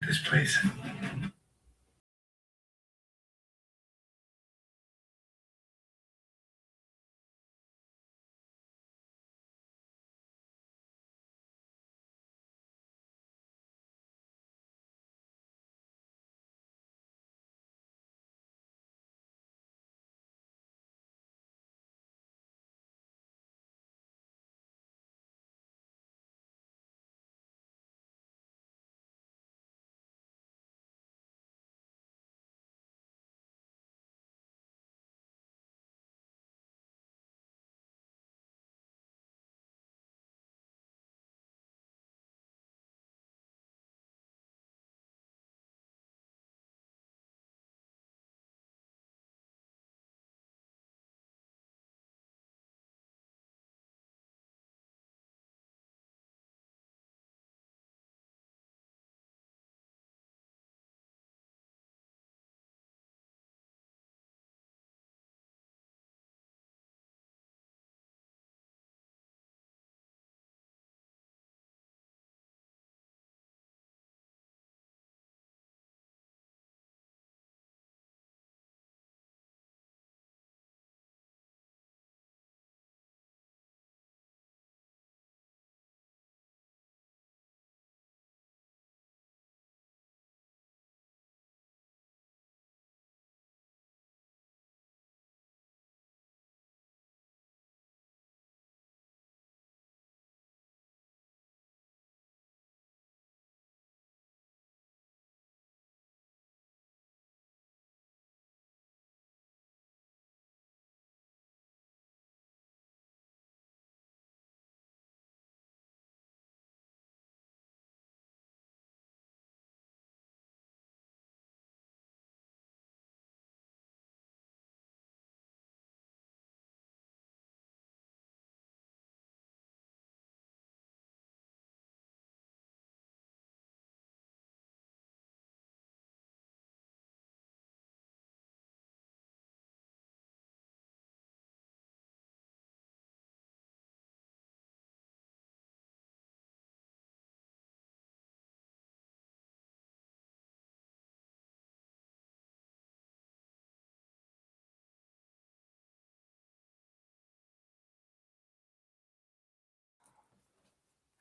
This place.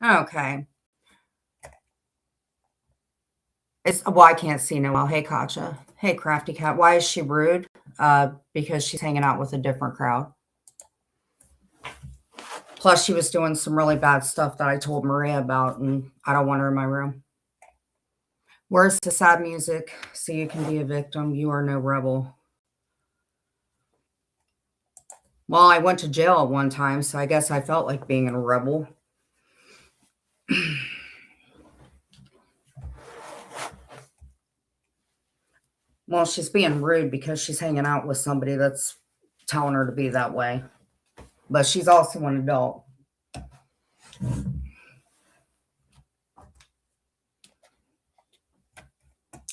Okay. Well, I can't see Noelle. Hey, Katja. Hey, Crafty Cat. Why is she rude? Because she's hanging out with a different crowd. Plus, she was doing some really bad stuff that I told Maria about, and I don't want her in my room. Where's the sad music? So you can be a victim. You are no rebel. Well, I went to jail at one time, so I guess I felt like being a rebel. Well, she's being rude because she's hanging out with somebody that's telling her to be that way. But she's also an adult.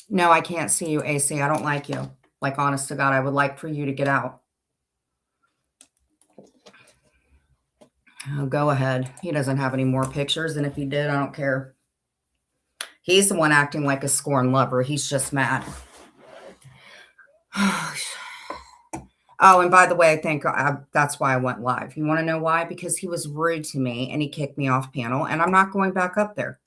No, I can't see you, AC. I don't like you. Like, honest to God, I would like for you to get out. Oh, go ahead. He doesn't have any more pictures, and if he did, I don't care. He's the one acting like a scorned lover. He's just mad. Oh, and by the way, I think that's why I went live. You want to know why? Because he was rude to me and he kicked me off panel, and I'm not going back up there.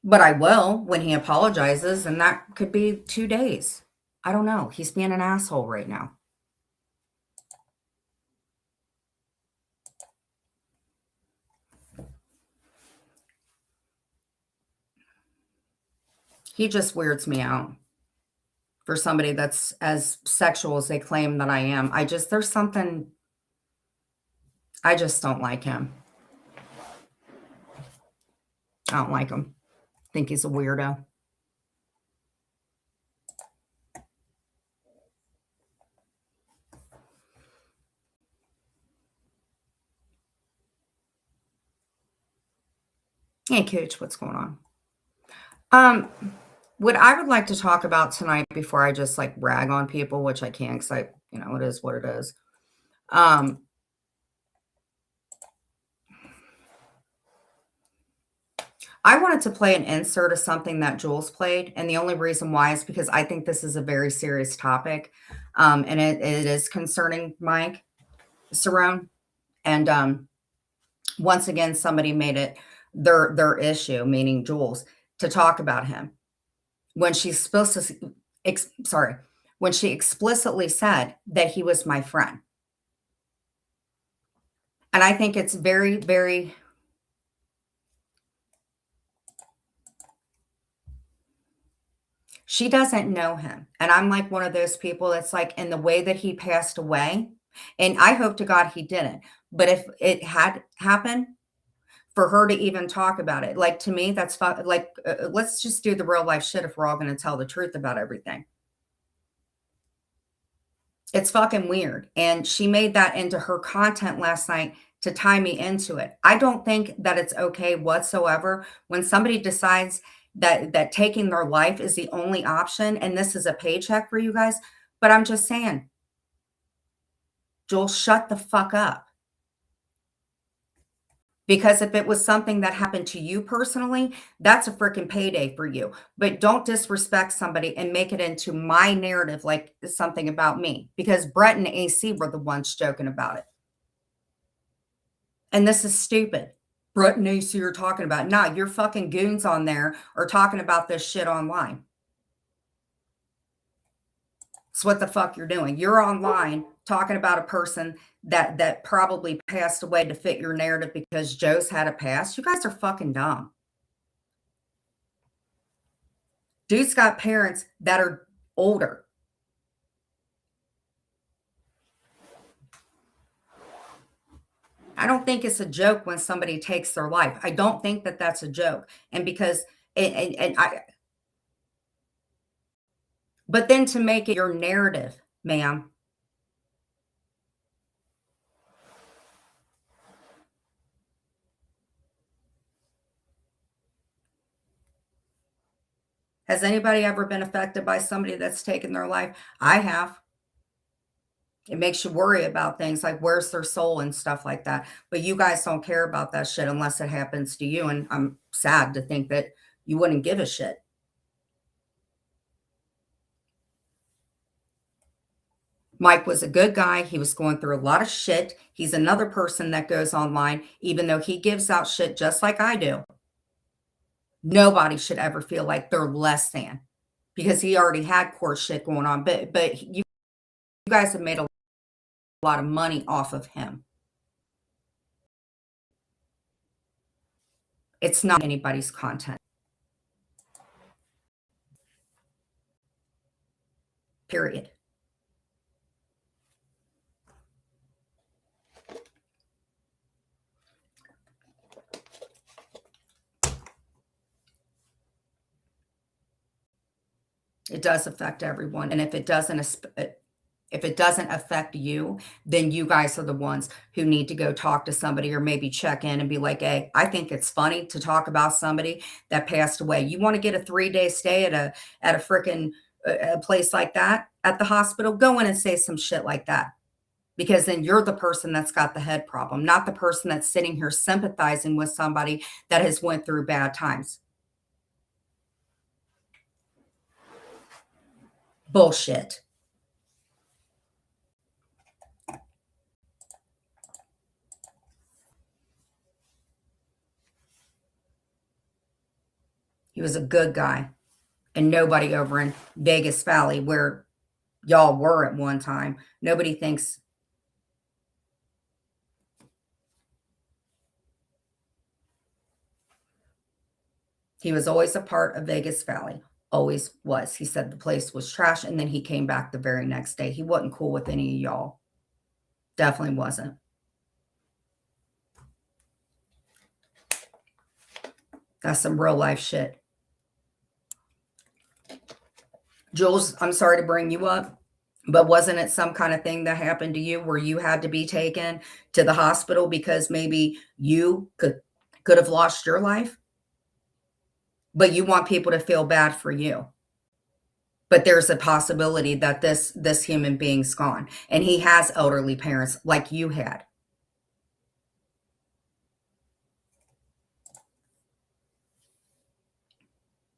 But I will when he apologizes, and that could be 2 days. I don't know. He's being an asshole right now. He just weirds me out for somebody that's as sexual as they claim that I am. There's something, I just don't like him. I don't like him. I think he's a weirdo. Hey, Cooch, what's going on? Um, what I would like to talk about tonight before I just like rag on people, which I can't because it is what it is. Um, I wanted to play an insert of something that Jules played, and the only reason why is because I think this is a very serious topic, and it is concerning Mike Cerrone. And once again, somebody made it their issue, meaning Jules, to talk about him when she's supposed to. Sorry, when she explicitly said that he was my friend, and I think it's very, very. She doesn't know him, and I'm like one of those people that's like, in the way that he passed away, and I hope to God he didn't, but if it had happened, for her to even talk about it, like, to me, that's like, let's just do the real life shit if we're all gonna tell the truth about everything. It's fucking weird, and she made that into her content last night to tie me into it. I don't think that it's okay whatsoever when somebody decides that taking their life is the only option, and this is a paycheck for you guys, but I'm just saying, Joel, shut the fuck up. Because if it was something that happened to you personally, that's a freaking payday for you. But don't disrespect somebody and make it into my narrative like something about me. Because Brett and AC were the ones joking about it. And this is stupid. Brett and AC are talking about it. Nah, your fucking goons on there are talking about this shit online. It's what the fuck you're doing. You're online talking about a person that probably passed away to fit your narrative because Joe's had a past. You guys are fucking dumb. Dude's got parents that are older. I don't think it's a joke when somebody takes their life. I don't think that that's a joke. And because and I but then to make it your narrative, ma'am. Has anybody ever been affected by somebody that's taken their life? I have. It makes you worry about things like where's their soul and stuff like that. But you guys don't care about that shit unless it happens to you. And I'm sad to think that you wouldn't give a shit. Mike was a good guy. He was going through a lot of shit. He's another person that goes online, even though he gives out shit just like I do. Nobody should ever feel like they're less than because he already had court shit going on. But you guys have made a lot of money off of him. It's not anybody's content. Period. It does affect everyone, and if it doesn't affect you, then you guys are the ones who need to go talk to somebody or maybe check in and be like, "Hey, I think it's funny to talk about somebody that passed away. You want to get a 3-day stay at a freaking a place like that at the hospital? Go in and say some shit like that." Because then you're the person that's got the head problem, not the person that's sitting here sympathizing with somebody that has went through bad times. Bullshit. He was a good guy. And nobody over in Vegas Valley, where y'all were at one time, nobody thinks he was always a part of Vegas Valley. Always was. He said the place was trash, and then he came back the very next day. He wasn't cool with any of y'all. Definitely wasn't. That's some real life shit. Jules, I'm sorry to bring you up, but wasn't it some kind of thing that happened to you where you had to be taken to the hospital because maybe you could have lost your life? But you want people to feel bad for you. But there's a possibility that this human being's gone, and he has elderly parents like you had.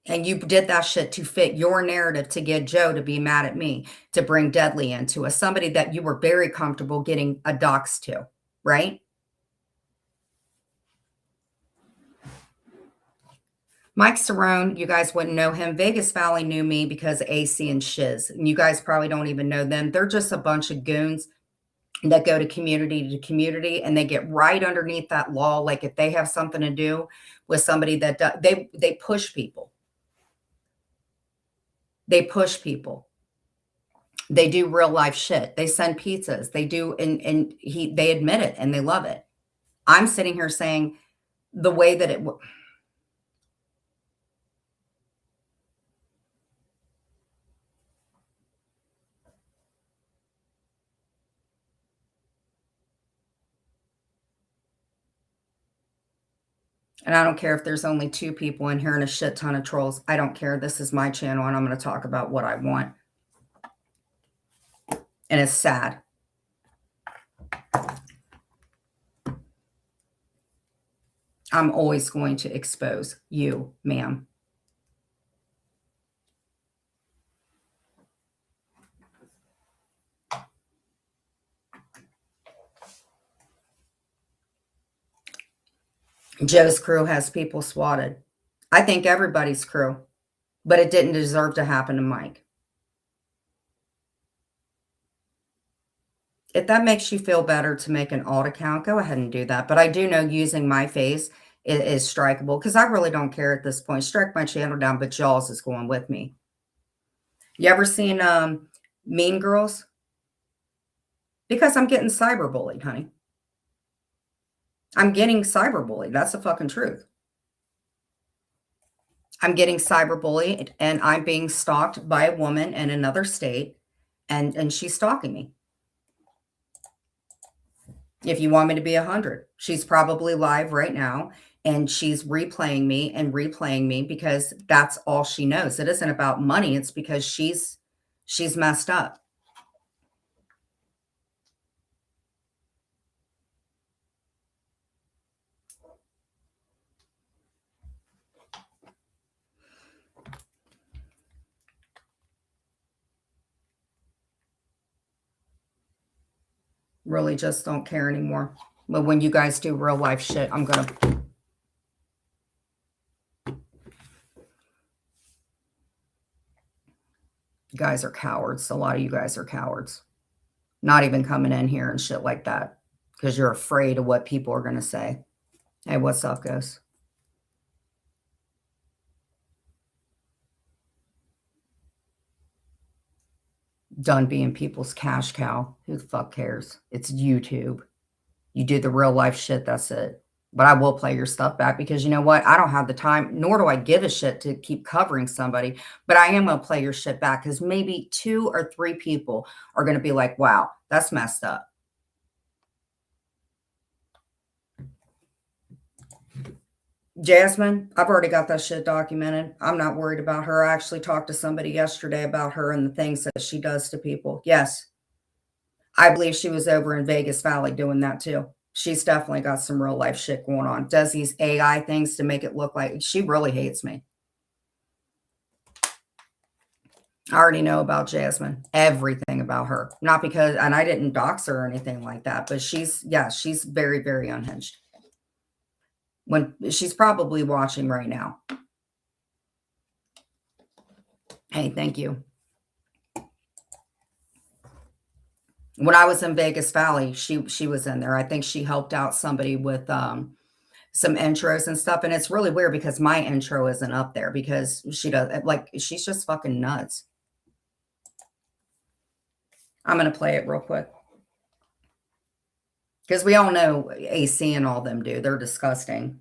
And you did that shit to fit your narrative to get Joe to be mad at me, to bring Deadly into us, somebody that you were very comfortable getting a dox to, right? Mike Cerrone, you guys wouldn't know him. Vegas Valley knew me because of AC and Shiz. And you guys probably don't even know them. They're just a bunch of goons that go to community and they get right underneath that law. Like if they have something to do with somebody that they push people. They push people. They do real life shit. They send pizzas. They do, and they admit it and they love it. I'm sitting here saying the way that and I don't care if there's only 2 people in here and a shit ton of trolls. I don't care. This is my channel and I'm going to talk about what I want. And it's sad. I'm always going to expose you, ma'am. Joe's crew has people swatted. I think everybody's crew, but it didn't deserve to happen to Mike. If that makes you feel better to make an alt account, go ahead and do that. But I do know using my face is strikeable because I really don't care at this point. Strike my channel down, but Jaws is going with me. You ever seen Mean Girls? Because I'm getting cyberbullied, honey. I'm getting cyberbullied. That's the fucking truth. I'm getting cyberbullied and I'm being stalked by a woman in another state and she's stalking me. If you want me to be 100, she's probably live right now and she's replaying me because that's all she knows. It isn't about money. It's because she's messed up. Really just don't care anymore. But when you guys do real life shit, I'm going to. You guys are cowards. A lot of you guys are cowards. Not even coming in here and shit like that because you're afraid of what people are going to say. Hey, what's up, Ghost? Done being people's cash cow. Who the fuck cares? It's YouTube. You do the real life shit, that's it. But I will play your stuff back because you know what? I don't have the time, nor do I give a shit to keep covering somebody. But I am going to play your shit back because maybe 2 or 3 people are going to be like, wow, that's messed up. Jasmine, I've already got that shit documented. I'm not worried about her. I actually talked to somebody yesterday about her and the things that she does to people. Yes. I believe she was over in Vegas Valley doing that too. She's definitely got some real life shit going on. Does these AI things to make it look like she really hates me. I already know about Jasmine, everything about her. Not because, and I didn't dox her or anything like that, but she's very, very unhinged. When she's probably watching right now. Hey, thank you. When I was in Vegas Valley, she was in there. I think she helped out somebody with some intros and stuff. And it's really weird because my intro isn't up there because she does like she's just fucking nuts. I'm gonna play it real quick. Because we all know AC and all them do. They're disgusting.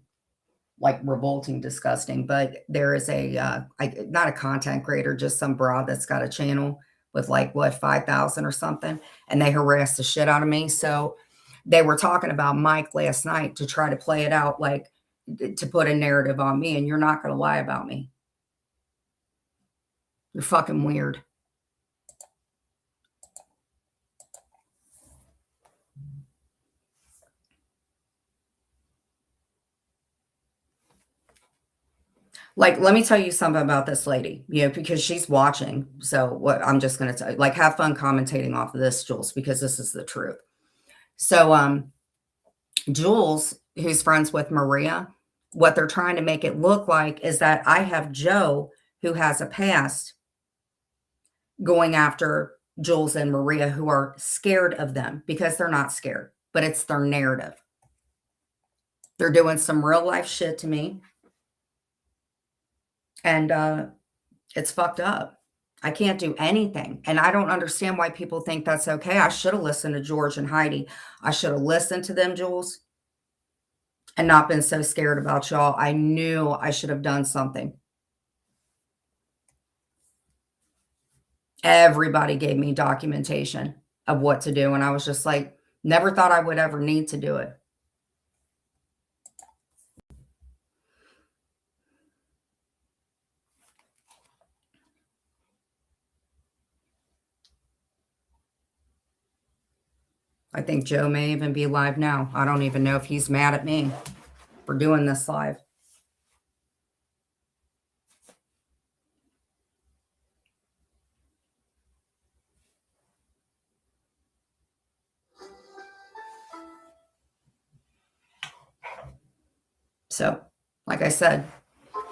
Like revolting, disgusting. But there is a not a content creator, just some broad that's got a channel with like what 5,000 or something, and they harassed the shit out of me. So they were talking about Mike last night to try to play it out like to put a narrative on me, and you're not going to lie about me. You're fucking weird. Like, let me tell you something about this lady, because she's watching. So what I'm just gonna tell you, like, have fun commentating off of this, Jules, because this is the truth. So, Jules, who's friends with Maria, what they're trying to make it look like is that I have Joe, who has a past, going after Jules and Maria, who are scared of them because they're not scared, but it's their narrative. They're doing some real life shit to me, and it's fucked up. I can't do anything, and I don't understand why people think that's okay. I should have listened to George and Heidi. I should have listened to them, Jules, and not been so scared about y'all. I knew I should have done something. Everybody gave me documentation of what to do, and I was just like, never thought I would ever need to do it. I think Joe may even be live now. I don't even know if he's mad at me for doing this live. So, like I said,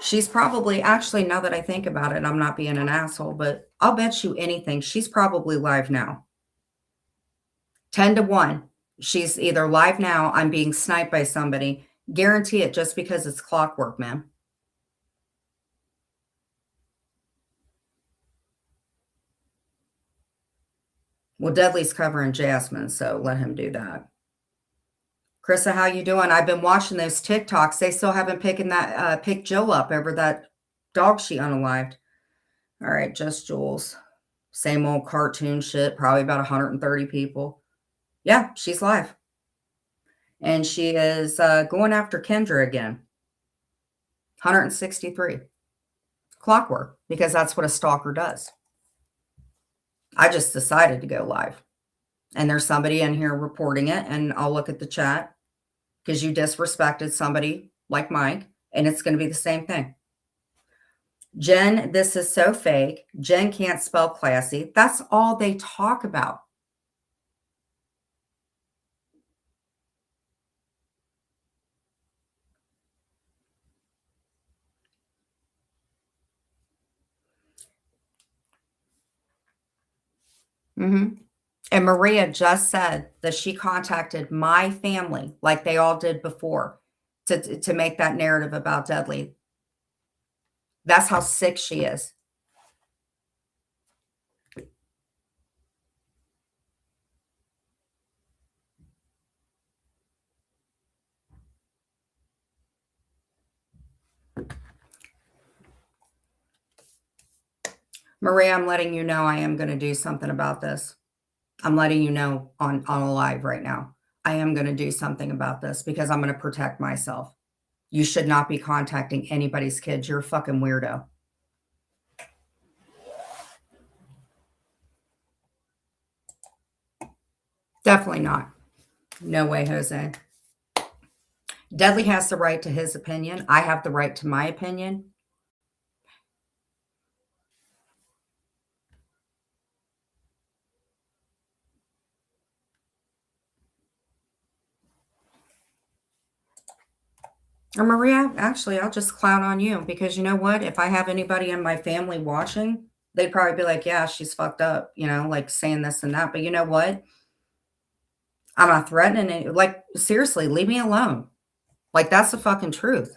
she's probably actually, now that I think about it, I'm not being an asshole, but I'll bet you anything she's probably live now. 10 to 1. She's either live now, I'm being sniped by somebody. Guarantee it just because it's clockwork, man. Well, Dudley's covering Jasmine, so let him do that. Krista, how you doing? I've been watching those TikToks. They still haven't picked Jill up over that dog she unalived. All right, just Jules. Same old cartoon shit, probably about 130 people. Yeah, she's live. And she is going after Kendra again. 163. Clockwork, because that's what a stalker does. I just decided to go live. And there's somebody in here reporting it, and I'll look at the chat because you disrespected somebody like Mike, and it's going to be the same thing. Jen, this is so fake. Jen can't spell classy. That's all they talk about. And Maria just said that she contacted my family like they all did before to make that narrative about Dudley. That's how sick she is. Maria, I'm letting you know I am going to do something about this. I'm letting you know on a live right now. I am going to do something about this because I'm going to protect myself. You should not be contacting anybody's kids. You're a fucking weirdo. Definitely not. No way, Jose. Dudley has the right to his opinion. I have the right to my opinion. Or Maria, actually, I'll just clown on you because you know what? If I have anybody in my family watching, they'd probably be like, yeah, she's fucked up, like saying this and that. But you know what? I'm not threatening it. Like, seriously, leave me alone. Like, that's the fucking truth.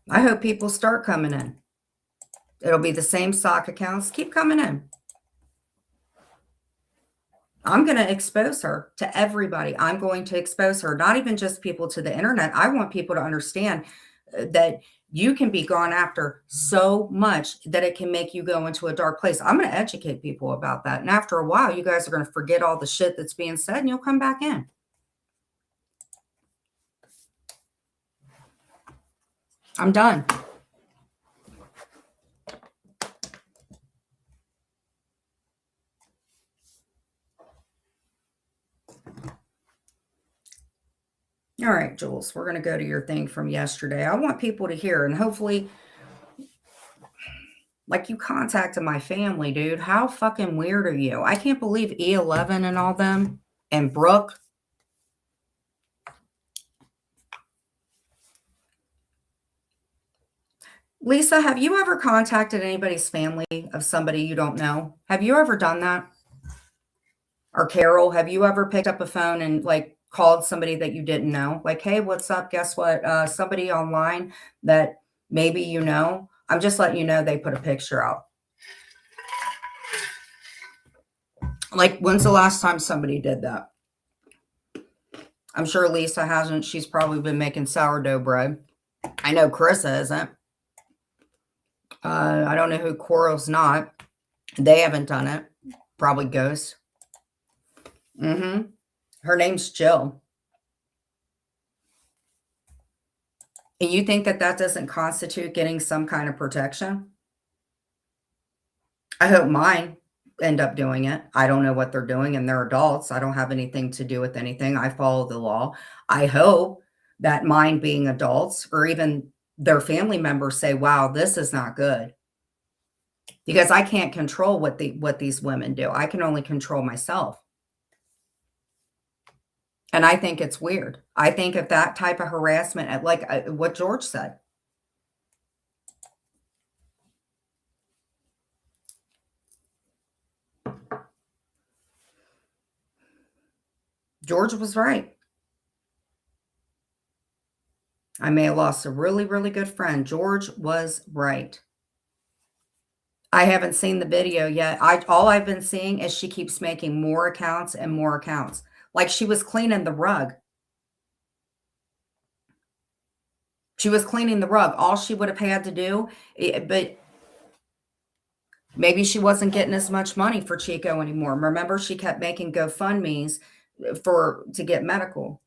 I hope people start coming in. It'll be the same sock accounts. Keep coming in. I'm going to expose her to everybody. I'm going to expose her, not even just people to the internet. I want people to understand that you can be gone after so much that it can make you go into a dark place. I'm going to educate people about that. And after a while, you guys are going to forget all the shit that's being said and you'll come back in. I'm done. All right, Jules, we're going to go to your thing from yesterday. I want people to hear, and hopefully, like, you contacted my family, dude. How fucking weird are you? I can't believe E11 and all them and Brooke. Lisa, have you ever contacted anybody's family of somebody you don't know? Have you ever done that? Or Carol, have you ever picked up a phone and like called somebody that you didn't know? Like, hey, what's up? Guess what? Somebody online that maybe you know. I'm just letting you know they put a picture out. Like, when's the last time somebody did that? I'm sure Lisa hasn't. She's probably been making sourdough bread. I know Carissa isn't. I don't know who Coral's not. They haven't done it. Probably Ghost. Mm-hmm. Her name's Jill. And you think that that doesn't constitute getting some kind of protection? I hope mine end up doing it. I don't know what they're doing, and they're adults. I don't have anything to do with anything. I follow the law. I hope that mine being adults or even their family members say, wow, this is not good. Because I can't control what these women do. I can only control myself. And I think it's weird. I think if that type of harassment, like what George said, George was right. I may have lost a really, really good friend. George was right. I haven't seen the video yet. All I've been seeing is she keeps making more accounts and more accounts. Like she was cleaning the rug. She was cleaning the rug. All she would have had to do, but maybe she wasn't getting as much money for Chico anymore. Remember, she kept making GoFundMe's to get medical.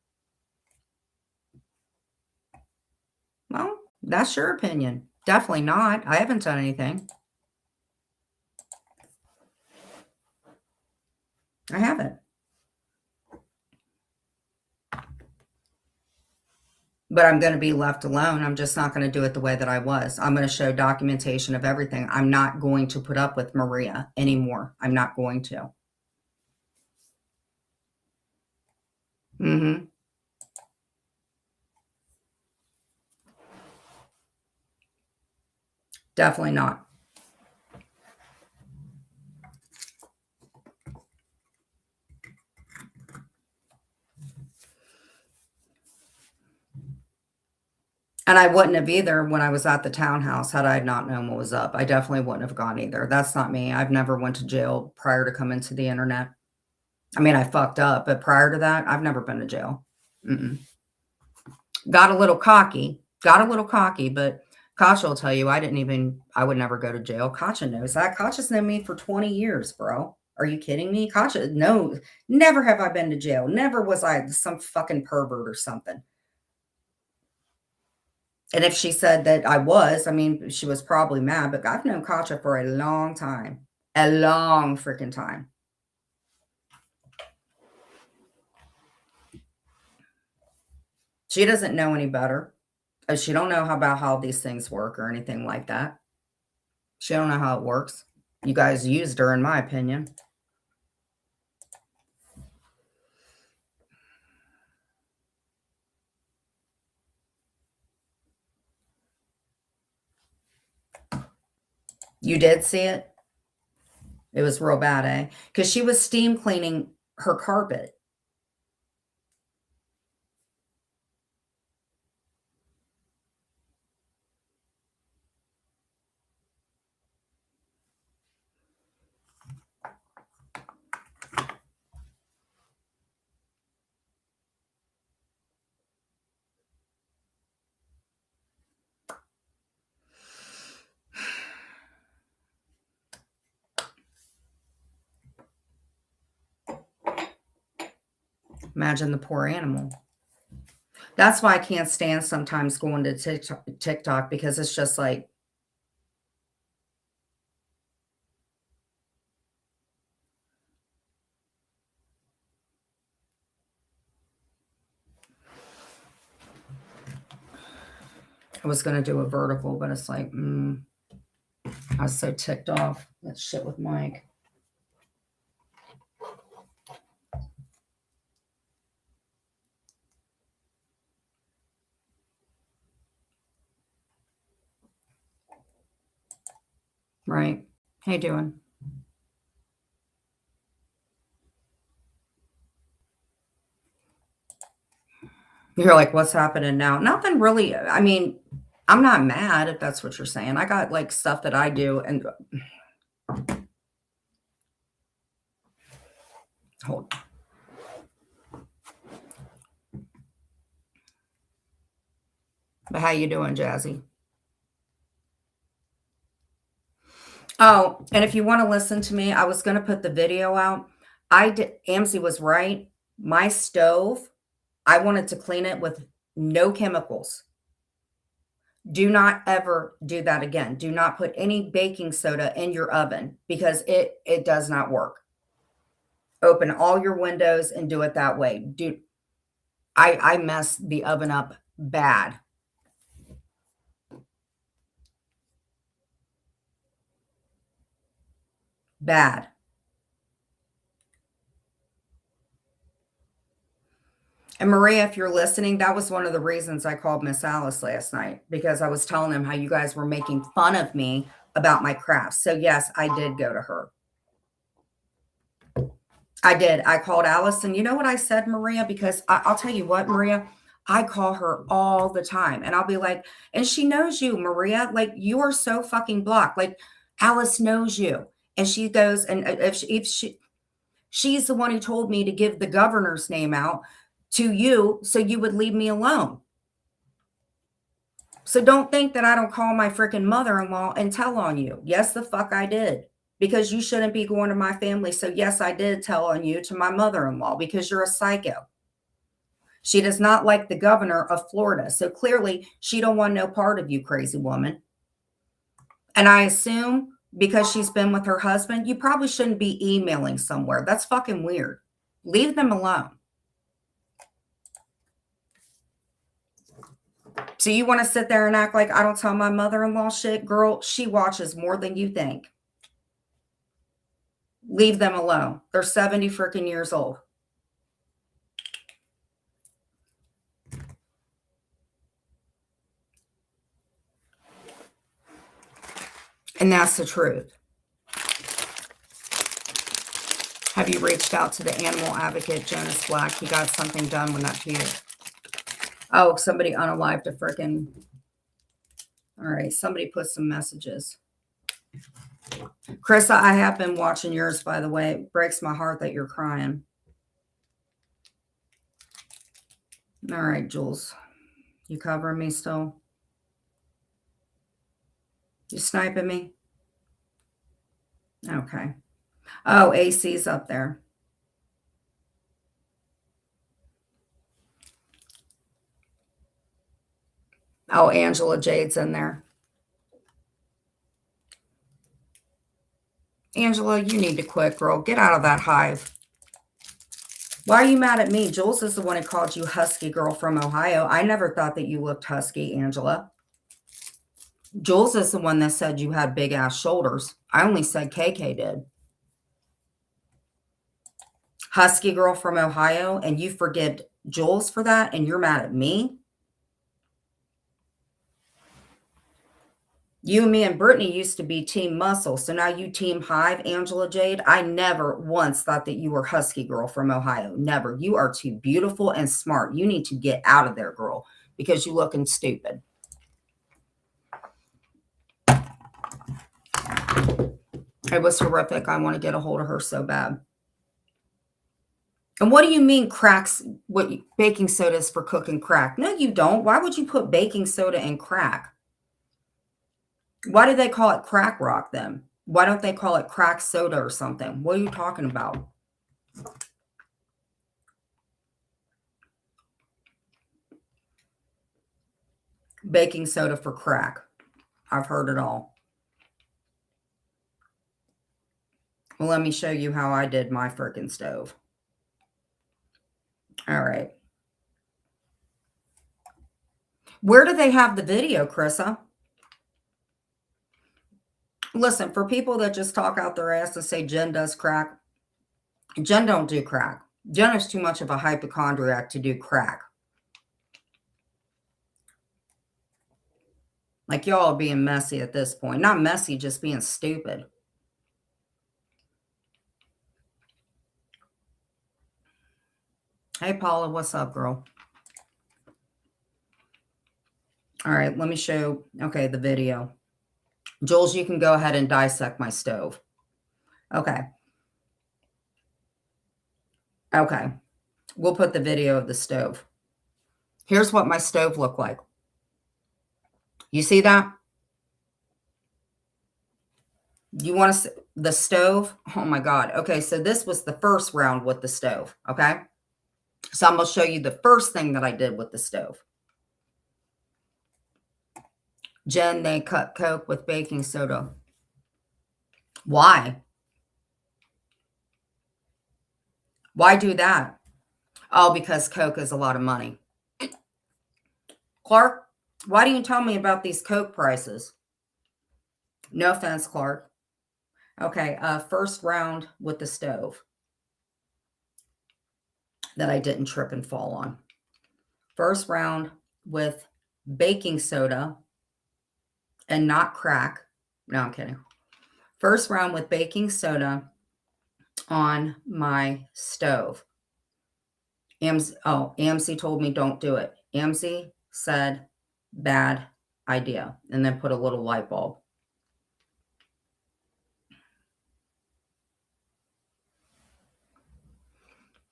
Well, that's your opinion. Definitely not. I haven't done anything. I haven't. But I'm going to be left alone. I'm just not going to do it the way that I was. I'm going to show documentation of everything. I'm not going to put up with Maria anymore. I'm not going to. Mm-hmm. Definitely not. And I wouldn't have either when I was at the townhouse had I not known what was up. I definitely wouldn't have gone either. That's not me. I've never went to jail prior to coming to the internet. I mean, I fucked up, but prior to that, I've never been to jail. Mm-mm. Got a little cocky. Got a little cocky, but Kasha will tell you I would never go to jail. Kasha knows that. Kasha's known me for 20 years, bro. Are you kidding me? Kasha, no, never have I been to jail. Never was I some fucking pervert or something. And if she said that I was, I mean, she was probably mad, but I've known Katja for a long time. A long freaking time. She doesn't know any better. She don't know about how these things work or anything like that. She don't know how it works. You guys used her, in my opinion. You did see it? It was real bad, eh? Because she was steam cleaning her carpet. Imagine the poor animal. That's why I can't stand sometimes going to TikTok because it's just like, I was going to do a vertical, but it's like, I was so ticked off. That shit with Mike. Right. How you doing? You're like, what's happening now? Nothing really. I mean, I'm not mad if that's what you're saying. I got like stuff that I do and hold. But how you doing, Jazzy? Oh, and if you want to listen to me, I was going to put the video out. I did. Amzi was right. My stove, I wanted to clean it with no chemicals. Do not ever do that again. Do not put any baking soda in your oven because it does not work. Open all your windows and do it that way. I mess the oven up bad. Bad. And Maria, if you're listening, that was one of the reasons I called Miss Alice last night because I was telling them how you guys were making fun of me about my crafts. So yes, I did go to her. I did. I called Alice, and you know what I said, Maria? Because I'll tell you what, Maria, I call her all the time, and I'll be like, and she knows you, Maria. Like you are so fucking blocked. Like Alice knows you, and she goes, and she's the one who told me to give the governor's name out to you, so you would leave me alone. So don't think that I don't call my freaking mother-in-law and tell on you. Yes, the fuck I did. Because you shouldn't be going to my family. So yes, I did tell on you to my mother-in-law because you're a psycho. She does not like the governor of Florida. So clearly she don't want no part of you, crazy woman. And I assume because she's been with her husband, you probably shouldn't be emailing somewhere. That's fucking weird. Leave them alone. So you want to sit there and act like I don't tell my mother-in-law shit? Girl, she watches more than you think. Leave them alone. They're 70 freaking years old. And that's the truth. Have you reached out to the animal advocate, Jonas Black? He got something done when that Peter. Oh, somebody unalived a freaking. All right, somebody put some messages. Krista, I have been watching yours, by the way. It breaks my heart that you're crying. All right, Jules. You covering me still? You sniping me? Okay. Oh, AC's up there. Oh, Angela Jade's in there. Angela, you need to quit, girl. Get out of that hive. Why are you mad at me? Jules is the one who called you husky girl from Ohio. I never thought that you looked husky, Angela. Jules is the one that said you had big ass shoulders. I only said KK did. Husky girl from Ohio, and you forgive Jules for that, and you're mad at me? You and me and Brittany used to be team muscle, so now you team hive, Angela Jade. I never once thought that you were husky girl from Ohio. Never. You are too beautiful and smart. You need to get out of there, girl, because you looking stupid. It was horrific. I want to get a hold of her so bad. And what do you mean cracks? What baking soda is for cooking crack? No, you don't. Why would you put baking soda in crack? Why do they call it crack rock then? Why don't they call it crack soda or something? What are you talking about? Baking soda for crack. I've heard it all. Well, let me show you how I did my frickin' stove. All right. Where do they have the video, Carissa? Listen, for people that just talk out their ass and say Jen does crack, Jen don't do crack. Jen is too much of a hypochondriac to do crack. Like y'all are being messy at this point. Not messy, just being stupid. Hey, Paula, what's up, girl? All right, let me show, okay, the video. Jules, you can go ahead and dissect my stove. Okay. Okay. We'll put the video of the stove. Here's what my stove looked like. You see that? You want to see the stove? Oh my God. Okay, so this was the first round with the stove, okay? So I'm going to show you the first thing that I did with the stove. Jen, they cut Coke with baking soda. Why? Why do that? Oh, because Coke is a lot of money. Clark, why do you tell me about these Coke prices? No offense, Clark. Okay, first round with the stove that I didn't trip and fall on. First round with baking soda and not crack. No, I'm kidding. First round with baking soda on my stove. AMC told me don't do it. AMC said bad idea, and then put a little light bulb.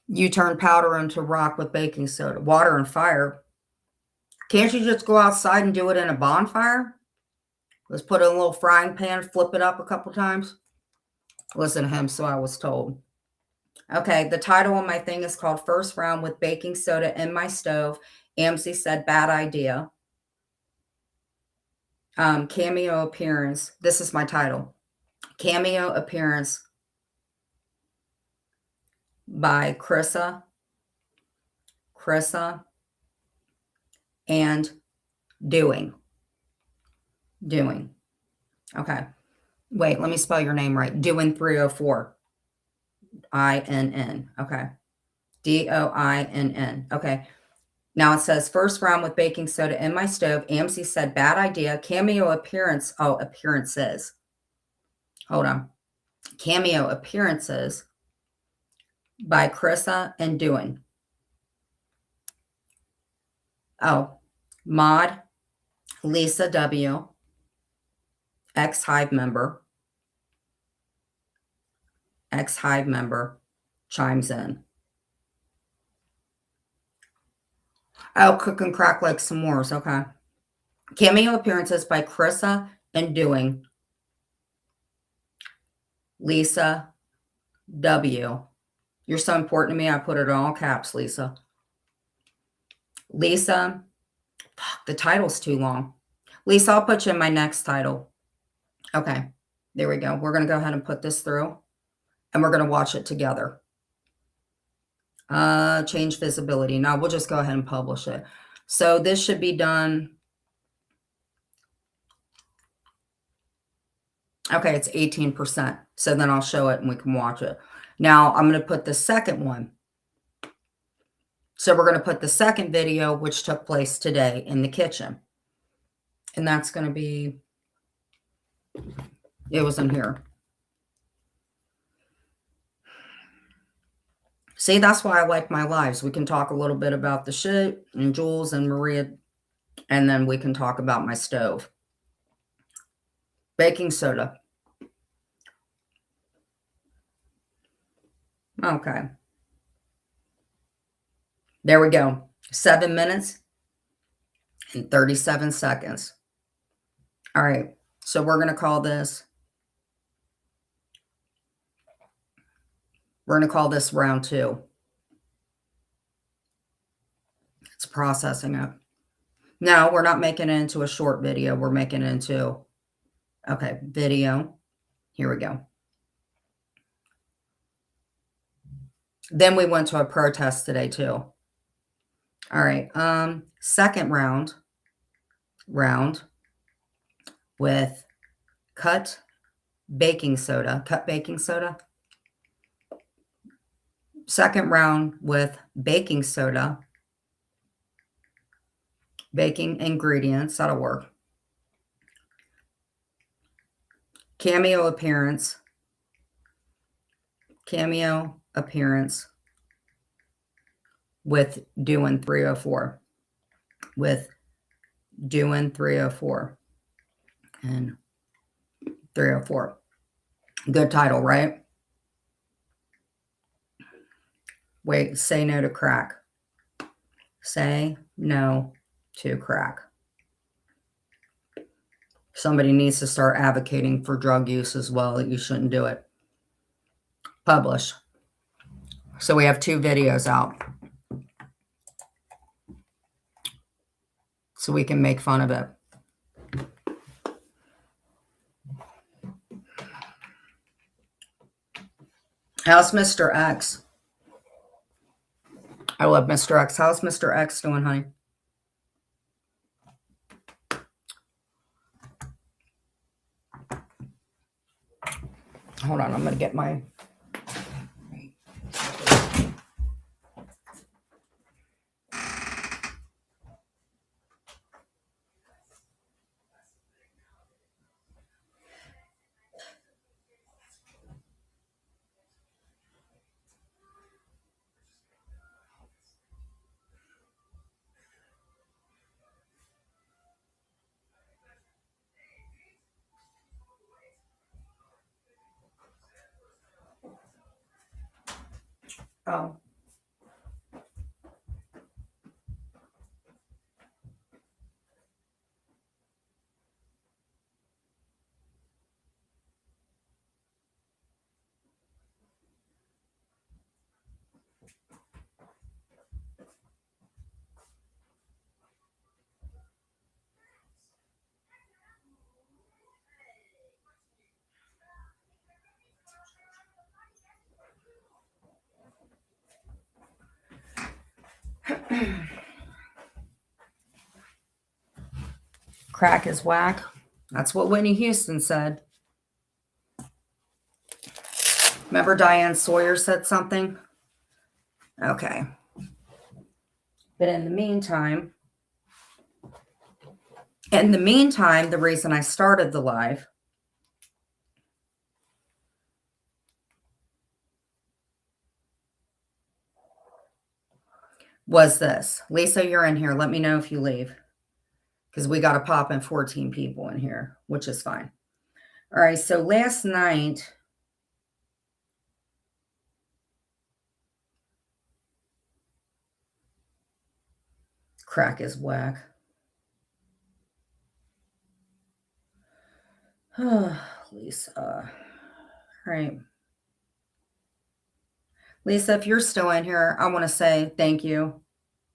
You turn powder into rock with baking soda, water and fire. Can't you just go outside and do it in a bonfire? Let's put it in a little frying pan, flip it up a couple times. Listen to him, so I was told. Okay, the title on my thing is called First Round with Baking Soda in My Stove. AMC said bad idea. Cameo appearance. This is my title. Cameo appearance by Carissa, and Doing. Okay. Wait, let me spell your name right. Doing 304. INN. Okay. DOINN. Okay. Now it says first round with baking soda in my stove. AMC said bad idea. Cameo appearance. Oh, appearances. Hold on. Cameo appearances by Carissa and Doing. Oh, Mod, Lisa W, ex-Hive member, chimes in. Oh, cook and crack like s'mores. Okay. Cameo appearances by Carissa and Doing. Lisa W. You're so important to me. I put it in all caps, Lisa. Lisa. Fuck, the title's too long. Lisa, I'll put you in my next title. Okay. There we go. We're going to go ahead and put this through. And we're going to watch it together. Change visibility. Now we'll just go ahead and publish it. So this should be done. Okay, it's 18%. So then I'll show it and we can watch it. Now I'm going to put the second one. So we're going to put the second video, which took place today in the kitchen. And that's going to be, it was in here. See, that's why I like my lives. We can talk a little bit about the shit and Jules and Maria, and then we can talk about my stove. Baking soda. Okay. There we go. 7 minutes and 37 seconds. All right. So we're going to call this. We're going to call this round 2. It's processing it. No, we're not making it into a short video. We're making it into, okay, video. Here we go. Then we went to a protest today too. All right. Second round. round with cut baking soda. Second round with baking soda. Baking ingredients. That'll work. Cameo appearance with doing 304. With doing 304. And 304. Good title, right? Wait, say no to crack. Say no to crack. Somebody needs to start advocating for drug use as well. You shouldn't do it. Publish. So we have 2 videos out. So we can make fun of it. How's Mr. X? I love Mr. X. How's Mr. X doing, honey? Hold on, I'm going to get my... Oh. Crack is whack. That's what Whitney Houston said. Remember Diane Sawyer said something? Okay. But in the meantime, the reason I started the live was this. Lisa, you're in here. Let me know if you leave. Because we got to pop in 14 people in here, which is fine. All right, so last night, crack is whack. Lisa. All right. Lisa, if you're still in here, I want to say thank you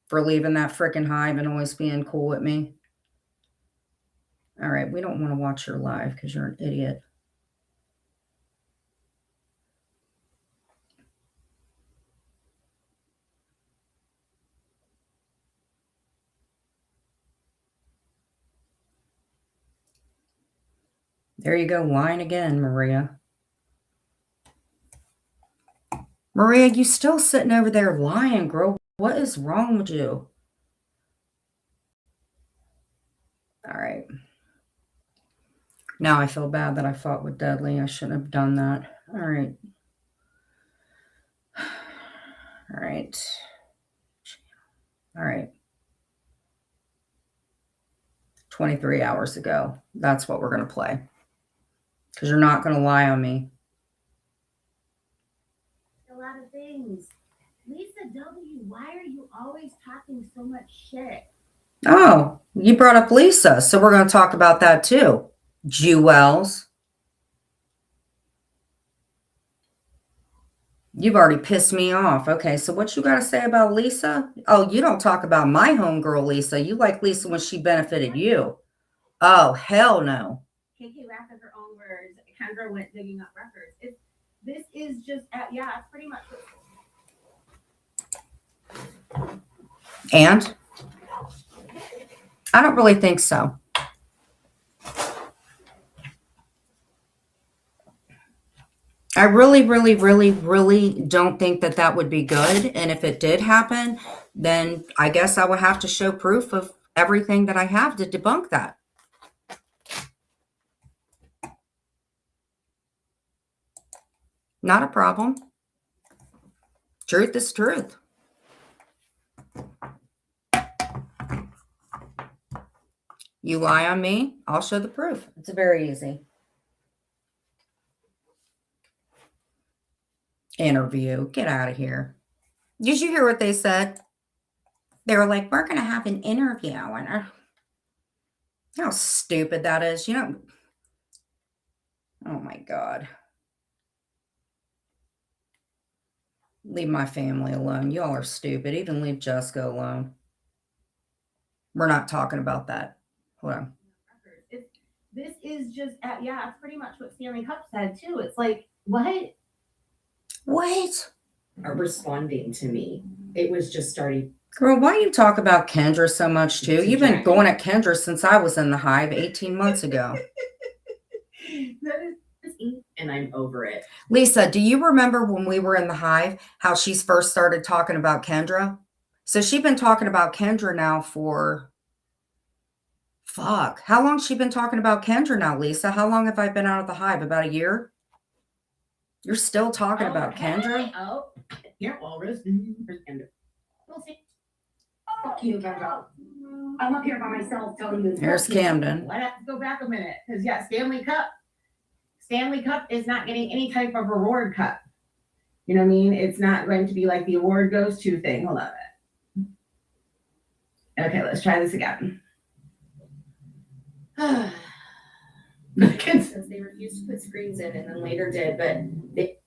for leaving that freaking hive and always being cool with me. All right, we don't want to watch your live because you're an idiot. There you go, lying again, Maria. Maria, you still sitting over there lying, girl. What is wrong with you? All right. Now I feel bad that I fought with Dudley. I shouldn't have done that. All right. All right. All right. 23 hours ago. That's what we're going to play. Because you're not going to lie on me. A lot of things. Lisa W., why are you always talking so much shit? Oh, you brought up Lisa. So we're going to talk about that too. Jewels. You've already pissed me off. Okay, so what you got to say about Lisa? Oh, you don't talk about my homegirl, Lisa. You like Lisa when she benefited you. Oh, hell no. KK laughed at her own words. Kendra went digging up records. This is just, yeah, it's pretty much. And? I don't really think so. I really, really, really, really don't think that that would be good. And if it did happen, then I guess I would have to show proof of everything that I have to debunk that. Not a problem. Truth is truth. You lie on me, I'll show the proof. It's very easy. Interview. Get out of here. Did you hear what they said? They were like, we're going to have an interview. And how stupid that is. You know, oh my God. Leave my family alone. Y'all are stupid. Even leave Jessica alone. We're not talking about that. Hold on. This is just, yeah, it's pretty much what Stanley Cup said too. It's like, what? What? Are responding to me. It was just starting. Girl, why you talk about Kendra so much too? You've been going at Kendra since I was in the hive 18 months ago. That is, And I'm over it. Lisa, do you remember when we were in the hive, how she's first started talking about Kendra? So she's been talking about Kendra now for, fuck, how long she been talking about Kendra now, Lisa? How long have I been out of the hive? About a year? You're still talking about Kendra? Oh, Yeah, walrus. we'll see. Fuck you, Kendra. I'm up here by myself telling you. There's fuck you. Camden. Let's go back a minute. Because, yeah, Stanley Cup is not getting any type of reward cup. You know what I mean? It's not going to be like the award goes to thing. Hold on a minute. Okay, let's try this again. Because they refused to put screens in and then later did, but they.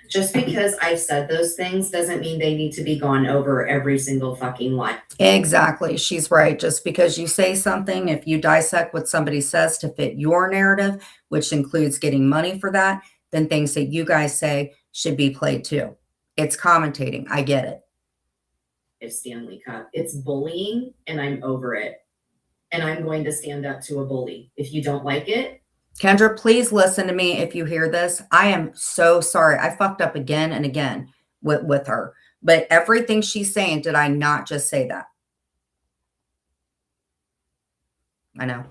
Just because I've said those things doesn't mean they need to be gone over every single fucking line. Exactly. She's right. Just because you say something, if you dissect what somebody says to fit your narrative, which includes getting money for that, then things that you guys say should be played too. It's commentating. I get it. If Stanley Cup, it's bullying and I'm over it. And I'm going to stand up to a bully. If you don't like it. Kendra, please listen to me if you hear this. I am so sorry. I fucked up again and again with her. But everything she's saying, did I not just say that? I know.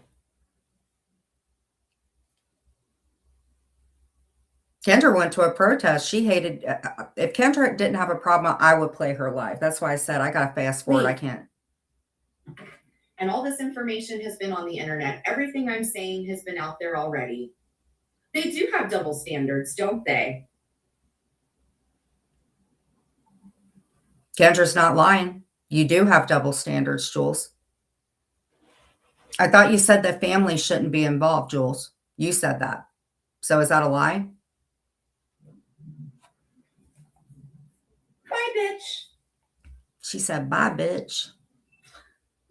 Kendra went to a protest. She hated, if Kendra didn't have a problem, I would play her live. That's why I said I got to fast forward. I can't. And all this information has been on the internet. Everything I'm saying has been out there already. They do have double standards, don't they? Kendra's not lying. You do have double standards, Jules. I thought you said that family shouldn't be involved, Jules. You said that. So is that a lie? Bye, bitch. She said, bye, bitch.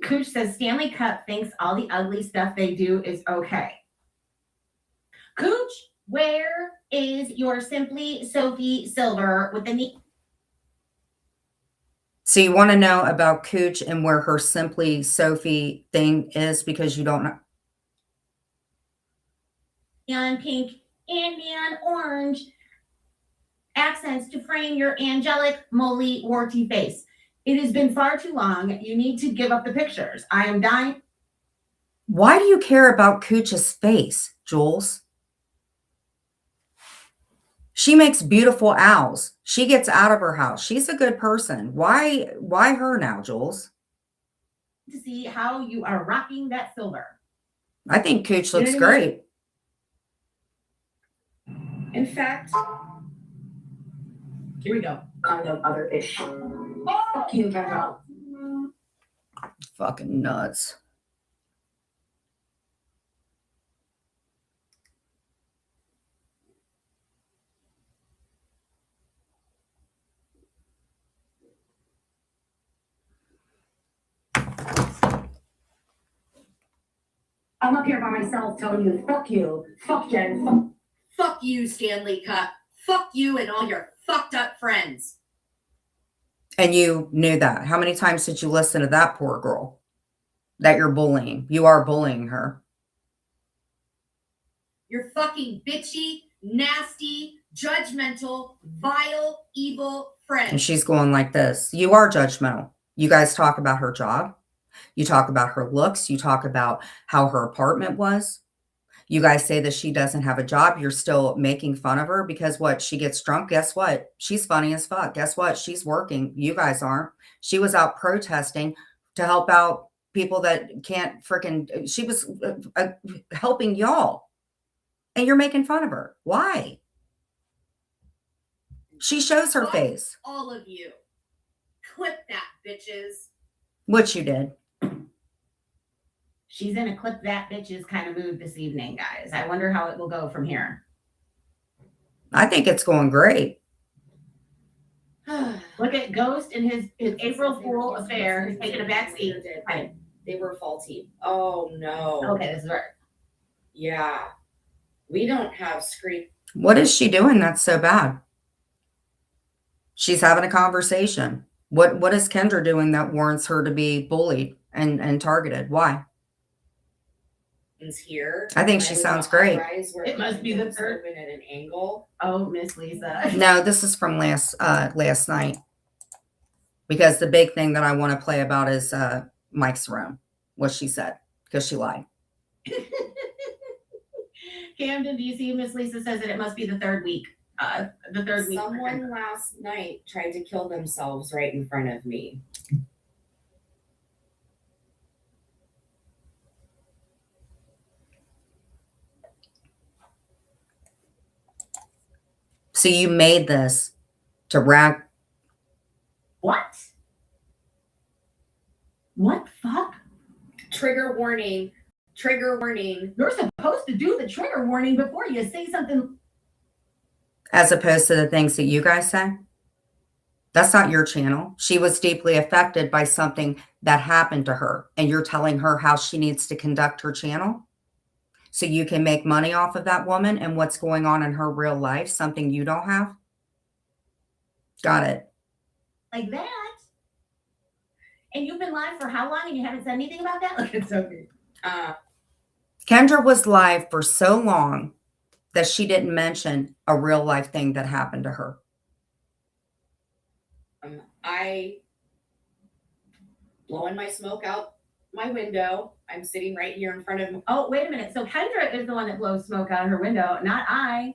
Cooch says Stanley Cup thinks all the ugly stuff they do is okay. Cooch, where is your Simply Sophie Silver with the knee? So you want to know about Cooch and where her Simply Sophie thing is because you don't know. Neon pink and neon orange accents to frame your angelic, moly, warty face. It has been far too long. You need to give up the pictures. I am dying. Why do you care about Cooch's face, Jules? She makes beautiful owls. She gets out of her house. She's a good person. Why her now, Jules? To see how you are rocking that silver. I think Cooch looks great. In fact, here we go. Kind of other ish. Fuck you, Kendra. Fucking nuts. I'm up here by myself telling you, fuck you. Fuck Jen. Fuck you, Stanley Cup. Fuck you and all your fucked up friends. And you knew that. How many times did you listen to that poor girl that you're bullying? You are bullying her. You're fucking bitchy, nasty, judgmental, vile, evil friend. And she's going like this. You are judgmental. You guys talk about her job. You talk about her looks. You talk about how her apartment was. You guys say that she doesn't have a job. You're still making fun of her because what? She gets drunk. Guess what? She's funny as fuck. Guess what? She's working. You guys aren't. She was out protesting to help out people that can't freaking, she was helping y'all. And you're making fun of her. Why? She shows her Fuck face. all of you. Clip that, bitches. What you did. She's in a clip that bitches kind of mood this evening, guys. I wonder how it will go from here. I think it's going great. Look at Ghost and his April Fool affair. He's taking a back seat. Right. They were faulty. Oh no. Okay, this is right. Yeah. We don't have screen. What is she doing that's so bad? She's having a conversation. What is Kendra doing that warrants her to be bullied and targeted? Why? Here. I think she sounds great. It must be the third. Open at an angle. Oh, Miss Lisa. No, this is from last night. Because the big thing that I want to play about is Mike's room, what she said, because she lied. Camden, do you see Miss Lisa says that it must be the third week? The third week. Someone last night tried to kill themselves right in front of me. So you made this to rag. What? What fuck? Trigger warning. Trigger warning. You're supposed to do the trigger warning before you say something. As opposed to the things that you guys say. That's not your channel. She was deeply affected by something that happened to her. And you're telling her how she needs to conduct her channel. So you can make money off of that woman and what's going on in her real life. Something you don't have. Got it. Like that. And you've been live for how long and you haven't said anything about that? Look, it's so good. Kendra was live for so long that she didn't mention a real life thing that happened to her. I blowing my smoke out my window. I'm sitting right here in front of. Oh, wait a minute. So Kendra is the one that blows smoke out of her window, not I.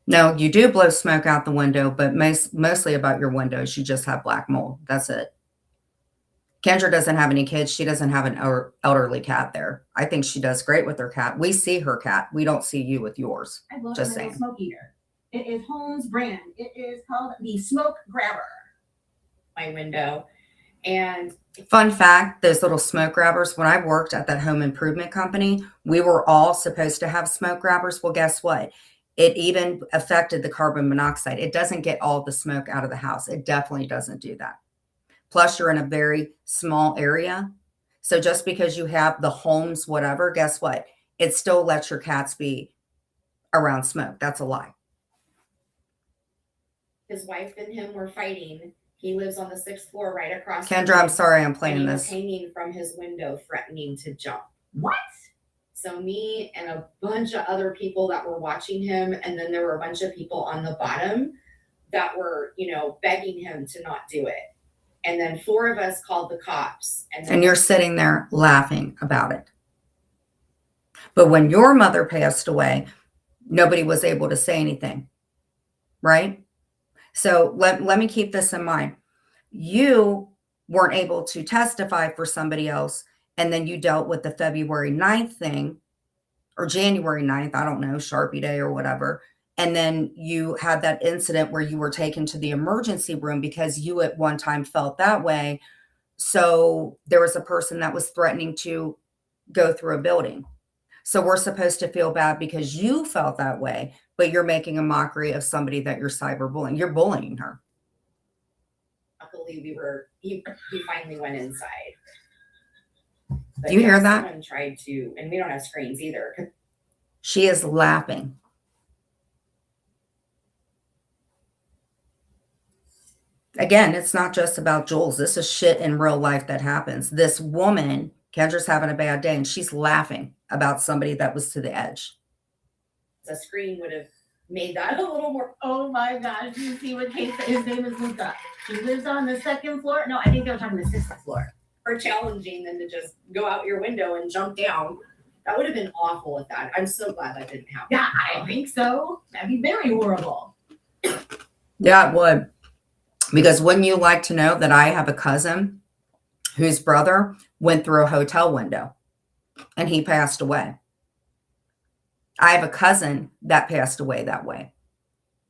No, you do blow smoke out the window, but mostly about your windows. You just have black mold. That's it. Kendra doesn't have any kids. She doesn't have an elderly cat there. I think she does great with her cat. We see her cat. We don't see you with yours. I blow Just a little saying. smoke eater. It is Holmes brand. It is called the Smoke Grabber. My window. And Fun fact, those little smoke grabbers, when I worked at that home improvement company, we were all supposed to have smoke grabbers. Well, guess what? It even affected the carbon monoxide. It doesn't get all the smoke out of the house. It definitely doesn't do that. Plus, you're in a very small area. So just because you have the homes, whatever, guess what? It still lets your cats be around smoke. That's a lie. his wife and him were fighting. He lives on the 6th floor right across. Kendra, I'm sorry I'm and playing he was this. hanging from his window, threatening to jump. What? So me and a bunch of other people that were watching him, and then there were a bunch of people on the bottom that were, begging him to not do it. And then 4 of us called the cops. And you're sitting there laughing about it. But when your mother passed away, nobody was able to say anything, right? So let me keep this in mind. You weren't able to testify for somebody else, and then you dealt with the February 9th thing, or January 9th, I don't know, Sharpie Day or whatever. And then you had that incident where you were taken to the emergency room because you at one time felt that way. So there was a person that was threatening to go through a building. So we're supposed to feel bad because you felt that way, but you're making a mockery of somebody that you're cyberbullying. You're bullying her. Luckily, he finally went inside. But Do you hear that? Someone tried to, and we don't have screens either. She is laughing. Again, it's not just about Jules. This is shit in real life that happens. This woman, Kendra's having a bad day, and she's laughing about somebody that was to the edge. The screen would have made that a little more. Oh my gosh, do you see what Kate said? His name is Luca. She lives on the 2nd floor. No, I think they were talking the 6th floor. More challenging than to just go out your window and jump down. That would have been awful with that. I'm so glad that didn't happen. Yeah, I think so. That'd be very horrible. Yeah, it would. Because wouldn't you like to know that I have a cousin whose brother went through a hotel window and he passed away? I have a cousin that passed away that way.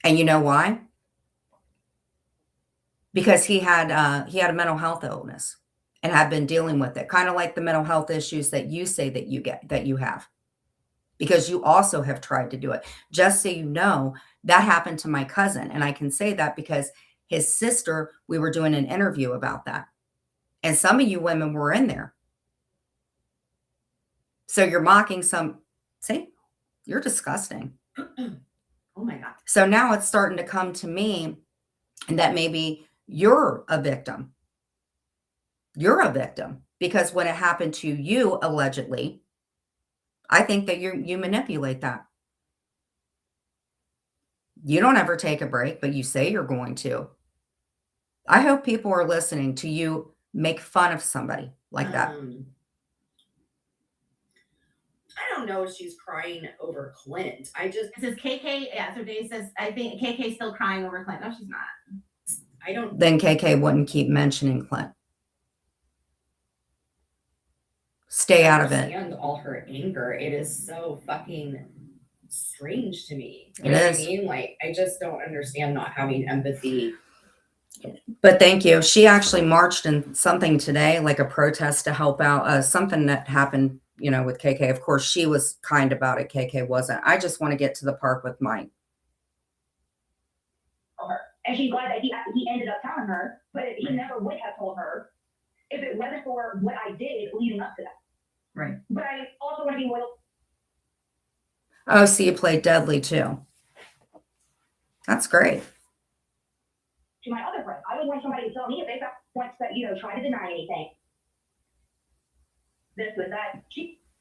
And you know why? Because he had a mental health illness and had been dealing with it, kind of like the mental health issues that you say that you have, because you also have tried to do it. Just so you know, that happened to my cousin, and I can say that because his sister, we were doing an interview about that, and some of you women were in there. So you're mocking some. See, you're disgusting. Oh my God. So now it's starting to come to me that maybe you're a victim. You're a victim because when it happened to you, allegedly, I think that you manipulate that. You don't ever take a break, but you say you're going to. I hope people are listening to you make fun of somebody like that. I don't know if she's crying over Clint. I just, This is KK. Yeah, so Dave says, I think KK's still crying over Clint. No, she's not. I don't Then KK wouldn't keep mentioning Clint. Stay out of it. understand all her anger. It is so fucking strange to me. It You know what I is. mean? Like, I just don't understand not having empathy. But thank you. She actually marched in something today, like a protest to help out something that happened, with KK. Of course, she was kind about it. KK wasn't. I just want to get to the park with Mike. And she's glad that he ended up telling her, but he never would have told her if it wasn't for what I did leading up to that. Right. But I also want to be loyal Oh, so you played deadly too. That's great. to my other friends. I would want somebody to tell me if they want to, try to deny anything. This was that.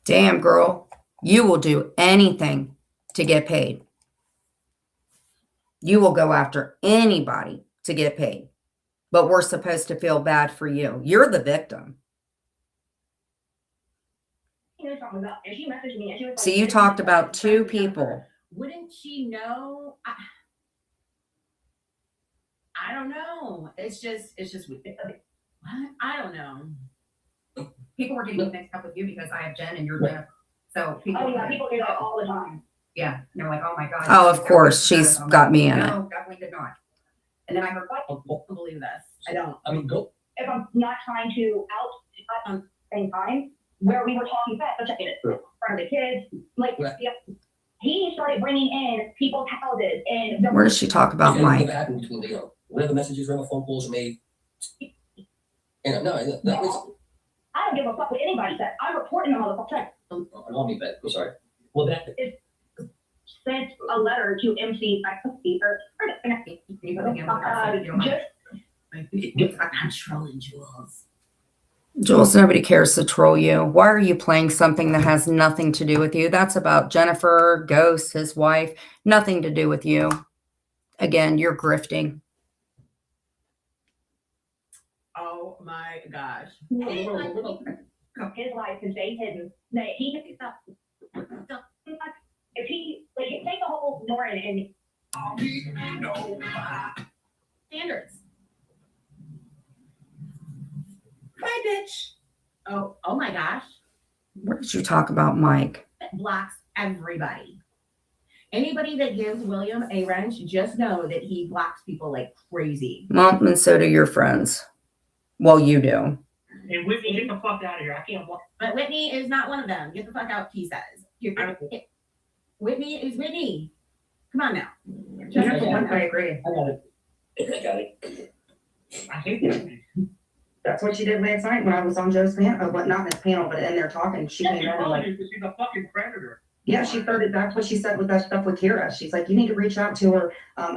Damn, girl. You will do anything to get paid. You will go after anybody to get paid. But we're supposed to feel bad for you. You're the victim. Something about, and she messaged me and she was like, So you talked about two people. Wouldn't she know? I don't know. It's just what? I don't know. People were getting mixed up with you because I have Jen and you're Jennifer. So oh yeah, people do that all the time. Yeah, they're like, oh my God. Oh, of course, she's got me in it. No, definitely did not. And then I heard, I don't believe this. I don't. I mean, go. If I'm not trying to out on the same time, where we were talking back, but checking it in front of the kids, like, Right. yeah, he started bringing in people's houses and. Where does she talk about Mike? What happened between, whatever messages, whatever phone calls are made. And no, that was. I don't give a fuck what anybody says. I'm reporting the motherfucker. I'll be back. I'm sorry. Well, that. Sent a letter to MC or just I'm trolling Jules. Jules, nobody cares to troll you. Why are you playing something that has nothing to do with you? That's about Jennifer, Ghost, his wife, nothing to do with you. Again, you're grifting. Oh my gosh. his life can stay hidden. That he if he take the whole Lauren and Standards. Hi, bitch. Oh my gosh. What did you talk about, Mike? That blocks everybody. Anybody that gives William a wrench, just know that he blocks people like crazy. Well, and so do your friends. Well, you do. And Whitney, get the fuck out of here. I can't walk. But Whitney is not one of them. Get the fuck out, he says. Whitney is Whitney. Come on now. I agree. I got it. I got it. I hate that. That's what she did last night when I was on Joe's panel. Well, not his panel, but in there talking. She came in and like, She's a fucking predator. yeah, she started. That's what she said with that stuff with Kira. She's like, you need to reach out to her.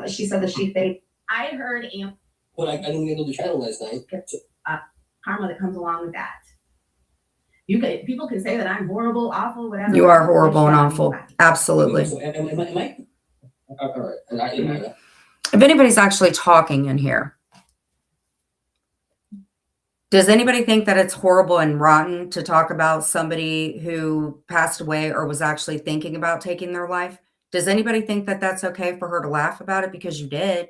She said that she thinks. I heard But I didn't get to the channel last night. So, Karma that comes along with that. People can say that I'm horrible, awful, whatever. You are horrible and Shut awful. up. Absolutely. so am I? All right. And I, If anybody's actually talking in here, does anybody think that it's horrible and rotten to talk about somebody who passed away or was actually thinking about taking their life? Does anybody think that that's okay for her to laugh about it because you did?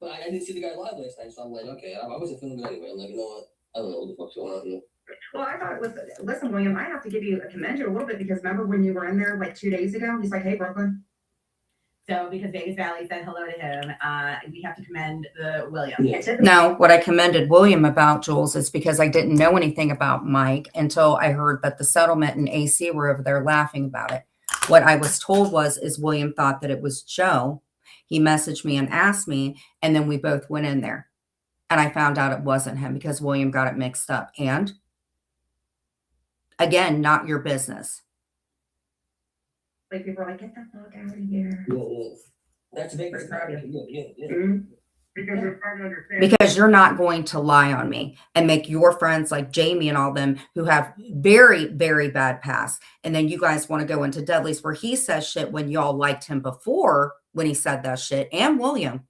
but I didn't see the guy live last night, so I'm like, okay, I wasn't feeling good anyway. I'm like, you know what? I don't know what the fuck's going on here. Well, I thought it was, listen, William, I have to commend you a little bit because remember when you were in there like 2 days ago? He's like, hey, Brooklyn. So because Vegas Valley said hello to him, we have to commend the William. Yeah. Now, what I commended William about, Jules, is because I didn't know anything about Mike until I heard that the settlement and AC were over there laughing about it. What I was told is William thought that it was Joe. He messaged me and asked me, and then we both went in there. And I found out it wasn't him because William got it mixed up. And again, not your business. Like people are like, get the fuck out of here. Yeah. That's a big yeah. Because they're trying to understand. Because you're not going to lie on me and make your friends like Jamie and all them who have very, very bad past. And then you guys want to go into Dudley's where he says shit when y'all liked him before when he said that shit, and William.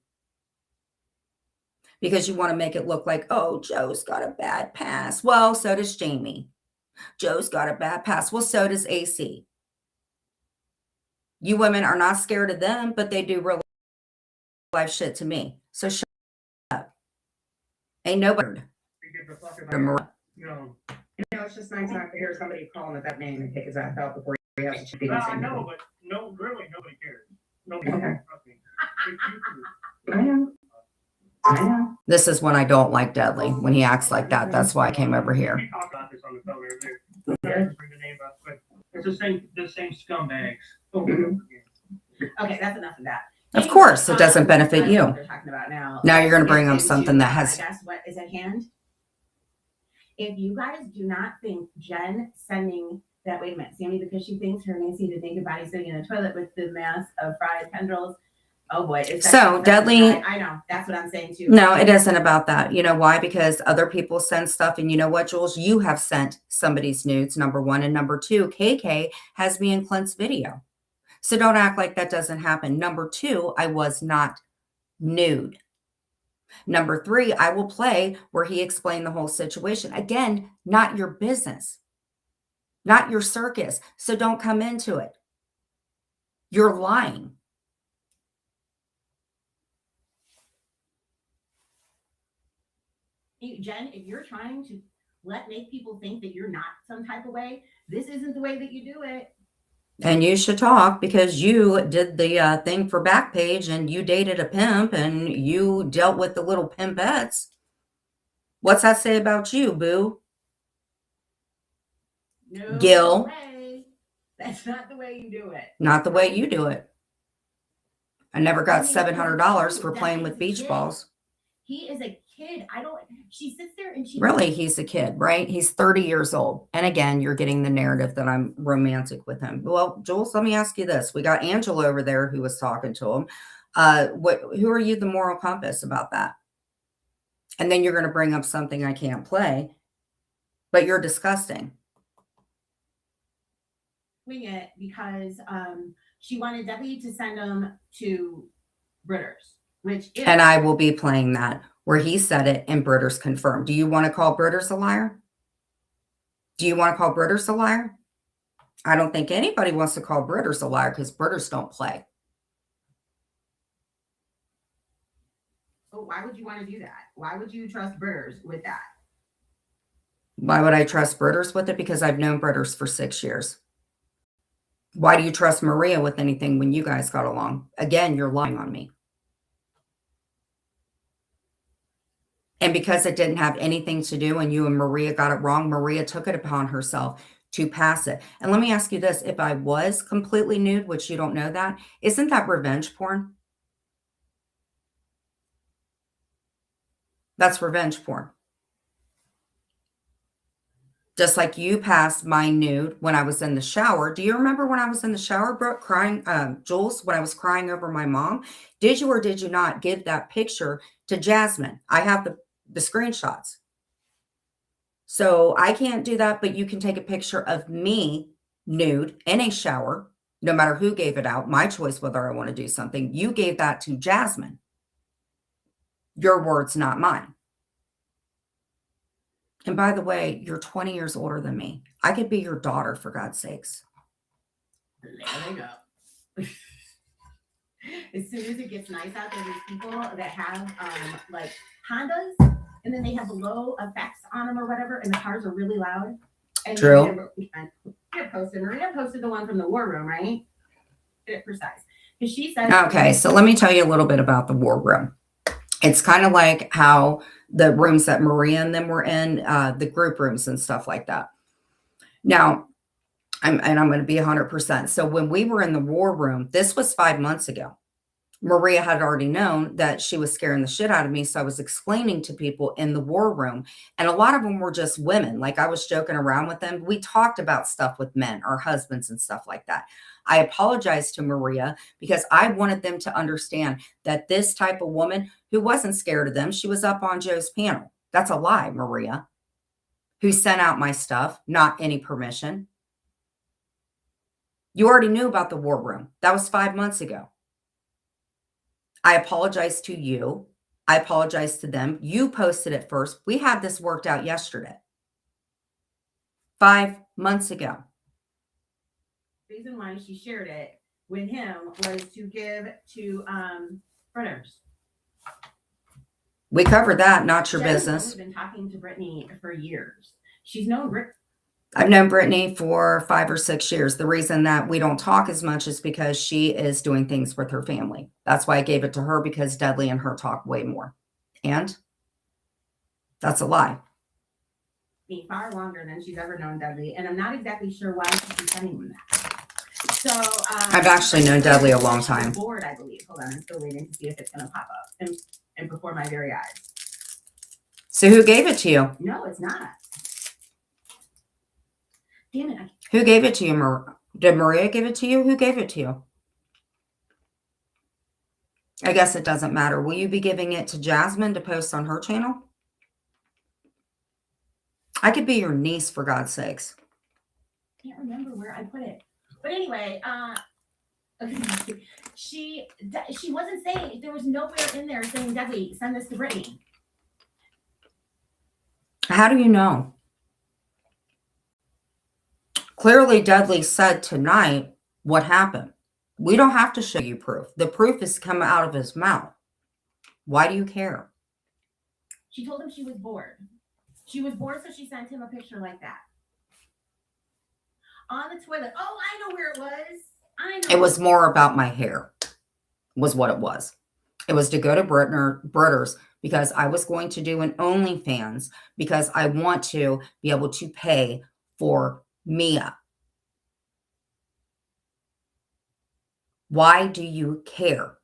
Because you want to make it look like, oh, Joe's got a bad past. Well, so does Jamie. Joe's got a bad past. Well, so does AC. You women are not scared of them, but they do real life shit to me. So shut up. Ain't nobody. Because the fuck to Mar- No. It's just nice not to hear somebody call him with that name and pick his ass out before he has to shoot. Well, I know, but really, nobody cares. Nobody cares. Trust me. It's you two. I know. I know. This is when I don't like Dudley, when he acts like that. That's why I came over here. We talked about this on the phone earlier. Bring the name up, but it's the same scumbags. Over and over again. Okay, that's enough of that. Of course, it doesn't benefit That's you. what they're talking about now. Now you're going to bring Let's up get something into, that has. I guess what is at hand. If you guys do not think Jen sending that, wait a minute, Sammy, because she thinks her Nancy to think about sitting in a toilet with the mass of fried tendrils. Oh boy. So, Dudley. I know. That's what I'm saying too. No, it isn't about that. You know why? Because other people send stuff. And you know what, Jules? You have sent somebody's nudes, number one. And number two, KK has me in Clint's video. So don't act like that doesn't happen. Number two, I was not nude. Number three, I will play where he explained the whole situation. Again, not your business, not your circus. So don't come into it. You're lying. Jen, if you're trying to make people think that you're not some type of way, this isn't the way that you do it. And you should talk because you did the thing for Backpage and you dated a pimp and you dealt with the little pimpettes. What's that say about you, boo? No Gil. way. That's not the way you do it. Not the way you do it. I never got I mean, $700 for that playing is with a beach kid. balls. He is a kid. She sits there and she. Really, he's a kid, right? He's 30 years old. And again, you're getting the narrative that I'm romantic with him. Well, Jules, let me ask you this. We got Angela over there who was talking to him. Who are you the moral compass about that? And then you're going to bring up something I can't play, but you're disgusting. Wing it because she wanted Debbie to send them to Britters, which is. And I will be playing that where he said it and Britters confirmed. Do you want to call Britters a liar? Do you want to call Britters a liar? I don't think anybody wants to call Britters a liar because Britters don't play. Oh, why would you want to do that? Why would you trust Britters with that? Why would I trust Britters with it? Because I've known Britters for 6 years. Why do you trust Maria with anything when you guys got along? Again, you're lying on me. And because it didn't have anything to do and you and Maria got it wrong, Maria took it upon herself to pass it. And let me ask you this. If I was completely nude, which you don't know that, isn't that revenge porn? That's revenge porn. Just like you passed my nude when I was in the shower. Do you remember when I was in the shower, Brooke, crying, Jules, when I was crying over my mom? Did you or did you not give that picture to Jasmine? I have the screenshots. So I can't do that, but you can take a picture of me nude in a shower, no matter who gave it out. My choice whether I want to do something. You gave that to Jasmine. Your words, not mine. And by the way, you're 20 years older than me. I could be your daughter, for God's sakes. There they go. As soon as it gets nice out there, these people that have like Hondas, and then they have low effects on them or whatever, and the cars are really loud. And True. Marina posted the one from the war room, right? Get it precise. Because she said, Okay, so let me tell you a little bit about the war room. It's kind of like how the rooms that Maria and them were in, the group rooms and stuff like that. Now, I'm going to be 100%. So when we were in the war room, this was 5 months ago. Maria had already known that she was scaring the shit out of me. So I was explaining to people in the war room, and a lot of them were just women. Like I was joking around with them. We talked about stuff with men, our husbands and stuff like that. I apologized to Maria because I wanted them to understand that this type of woman who wasn't scared of them, she was up on Joe's panel. That's a lie, Maria, who sent out my stuff, not any permission. You already knew about the war room. That was 5 months ago. I apologize to you. I apologize to them. You posted it first. We had this worked out yesterday. 5 months ago. the reason why she shared it with him was to give to printers. We covered that, not your Jen's business. only been talking to Brittany for years. She's known I've known Brittany for 5 or 6 years. The reason that we don't talk as much is because she is doing things with her family. That's why I gave it to her, because Dudley and her talk way more. And that's a lie. me far longer than she's ever known Dudley, and I'm not exactly sure why she's sending him that. So I've actually known Dudley a long time. Board, I believe. Hold on, I'm still waiting to see if it's going to pop up and before my very eyes. So who gave it to you? No, it's not. Damn it! Who gave it to you? Did Maria give it to you? Who gave it to you? I guess it doesn't matter. Will you be giving it to Jasmine to post on her channel? I could be your niece, for God's sakes. Can't remember where I put it. But anyway, she wasn't saying, there was nowhere in there saying, Dudley, send this to Brittany. How do you know? Clearly, Dudley said tonight what happened. We don't have to show you proof. The proof has come out of his mouth. Why do you care? She told him she was bored. She was bored, so she sent him a picture like that. On the toilet. Oh, I know where it was. I know. It was more about my hair, was what it was. It was to go to Britters because I was going to do an OnlyFans because I want to be able to pay for Mia. Why do you care?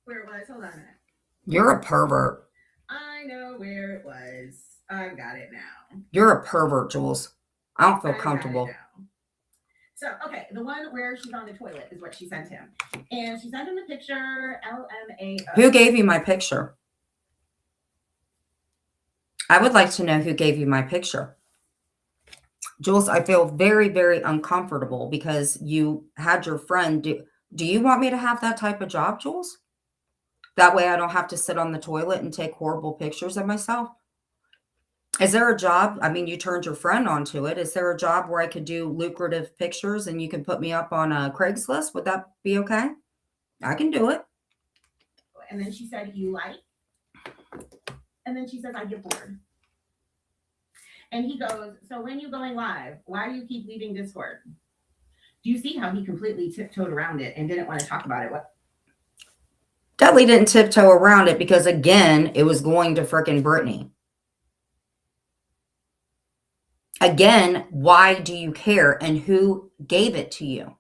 Where it was. Hold on a minute. You're a pervert. I know where it was. I've got it now. You're a pervert, Jules. I don't feel I've got it comfortable. now. So, okay, the one where she's on the toilet is what she sent him. And she sent him the picture, LMAO. Who gave you my picture? I would like to know who gave you my picture. Jules, I feel very, very uncomfortable because you had your friend. Do you want me to have that type of job, Jules? That way I don't have to sit on the toilet and take horrible pictures of myself. Is there a job? I mean, you turned your friend onto it. Is there a job where I could do lucrative pictures and you can put me up on a Craigslist? Would that be okay? I can do it. And then she said, you like? And then she says, I get bored. And he goes, so when you going live, why do you keep leaving Discord? Do you see how he completely tiptoed around it and didn't want to talk about it? What? Dudley didn't tiptoe around it because, again, it was going to frickin' Brittany. Again, why do you care and who gave it to you?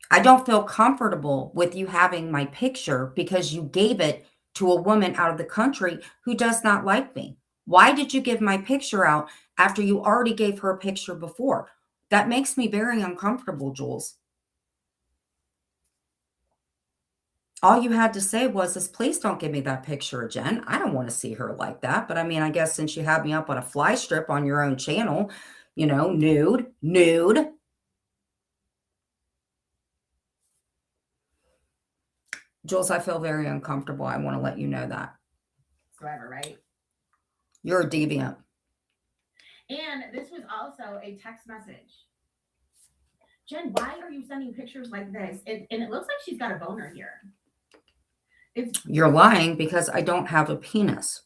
I don't feel comfortable with you having my picture because you gave it to a woman out of the country who does not like me? Why did you give my picture out after you already gave her a picture before? That makes me very uncomfortable, Jules. All you had to say was, please don't give me that picture of Jen. I don't want to see her like that. But I mean, I guess since you had me up on a fly strip on your own channel, you know, nude. Jules, I feel very uncomfortable. I want to let you know that. Whatsoever, right? You're a deviant. And this was also a text message. Jen, why are you sending pictures like this? And it looks like she's got a boner here. You're lying because I don't have a penis.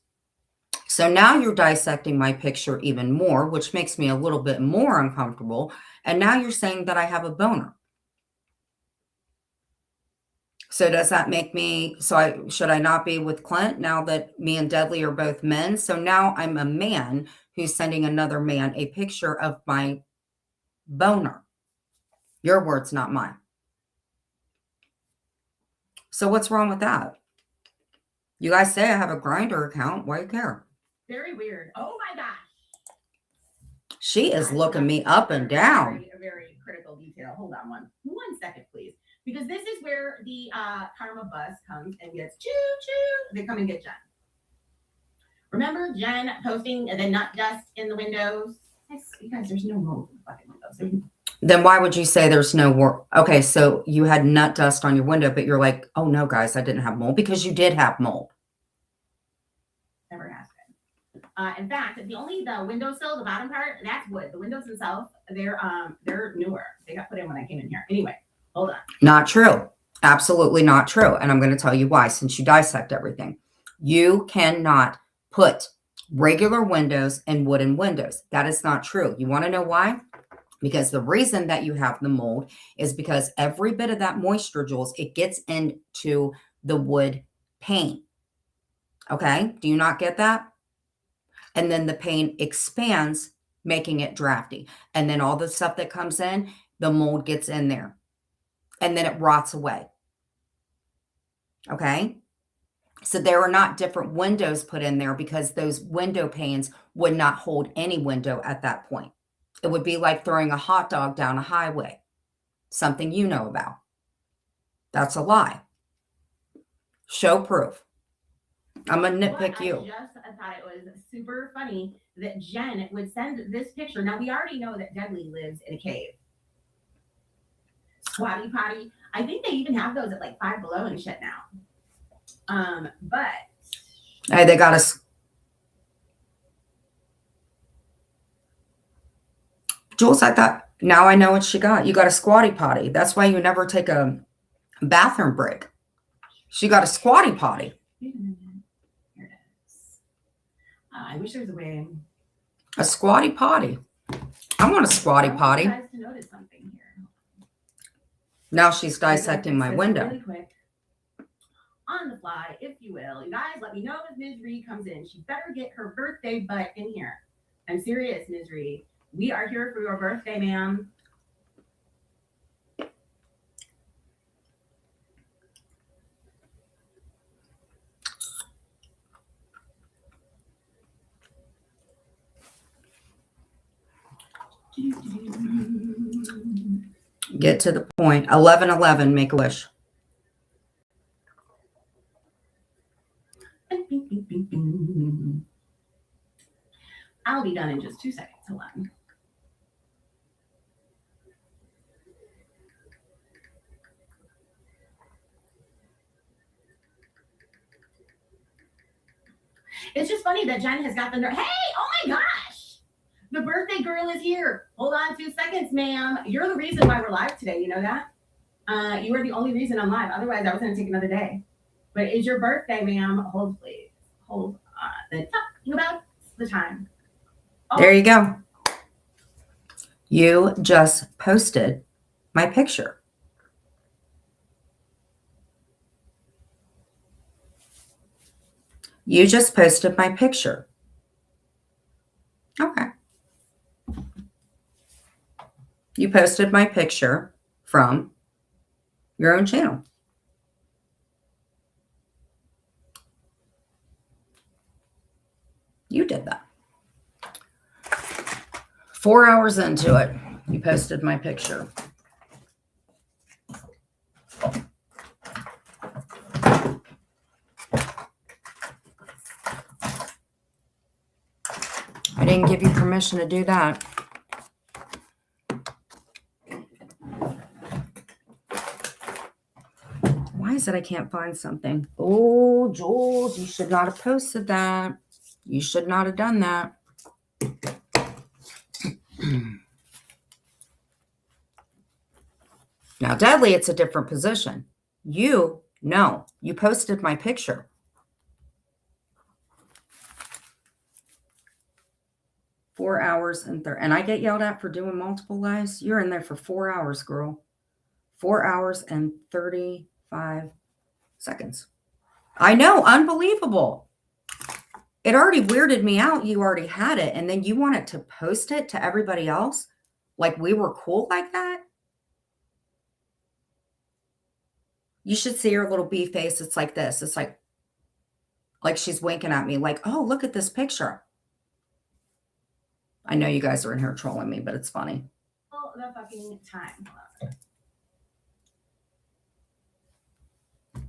So now you're dissecting my picture even more, which makes me a little bit more uncomfortable. And now you're saying that I have a boner. So does that make me, should I not be with Clint now that me and Deadly are both men? So now I'm a man who's sending another man a picture of my boner. Your words, not mine. So what's wrong with that? You guys say I have a Grindr account. Why do you care? Very weird. Oh my gosh. She is looking me up and down. A very critical detail. Hold on one second, please. Because this is where the karma bus comes and gets choo-choo. They come and get Jen. Remember Jen posting the nut dust in the windows? You guys, there's no mold in the fucking windows. Then why would you say there's no work? Okay, so you had nut dust on your window, but you're like, oh no, guys, I didn't have mold, because you did have mold. Never has been. In fact, the windowsill, the bottom part, that's wood. The windows themselves, they're newer. They got put in when I came in here. Anyway, hold on. Not true. Absolutely not true. And I'm going to tell you why, since you dissect everything. You cannot put regular windows in wooden windows. That is not true. You want to know why? Because the reason that you have the mold is because every bit of that moisture, Jules, it gets into the wood pane. Okay? Do you not get that? And then the pane expands, making it drafty. And then all the stuff that comes in, the mold gets in there. And then it rots away. Okay? So there are not different windows put in there because those window panes would not hold any window at that point. It would be like throwing a hot dog down a highway. Something you know about. That's a lie. Show proof. I'm going to nitpick you. I thought it was super funny that Jen would send this picture. Now, we already know that Deadly lives in a cave. Squatty potty. I think they even have those at like Five Below and shit now. But Hey, they got us. Jules, I thought, now I know what she got. You got a squatty potty. That's why you never take a bathroom break. She got a squatty potty. here it is. I wish there was a way. A squatty potty. I want a squatty potty. I want you guys to notice something here. Now she's dissecting my window. Really quick. On the fly, if you will. You guys, let me know if Ms. Reed comes in. She better get her birthday butt in here. I'm serious, Ms. Reed. We are here for your birthday, ma'am. Get to the point. 11:11. Make a wish. I'll be done in just 2 seconds. Hold on. It's just funny that Jen has got the nerve. Hey, oh my gosh. The birthday girl is here. Hold on 2 seconds, ma'am. You're the reason why we're live today. You know that? You are the only reason I'm live. Otherwise, I was going to take another day. But it's your birthday, ma'am. Hold, please. Hold on. Then talking about the time. Oh. There you go. You just posted my picture. You just posted my picture. Okay. You posted my picture from your own channel. You did that. 4 hours into it, you posted my picture. I didn't give you permission to do that. Why is it I can't find something? Oh, Jules, you should not have posted that. You should not have done that. Now, Deadly, it's a different position. You posted my picture. Four hours and I get yelled at for doing multiple lives. You're in there for 4 hours, girl. 4 hours and 35 seconds. I know, unbelievable. It already weirded me out. You already had it, and then you wanted to post it to everybody else like we were cool like that. You should see her little bee face. It's like this. It's like she's winking at me like, oh, look at this picture. I know you guys are in here trolling me, but it's funny. All the fucking time.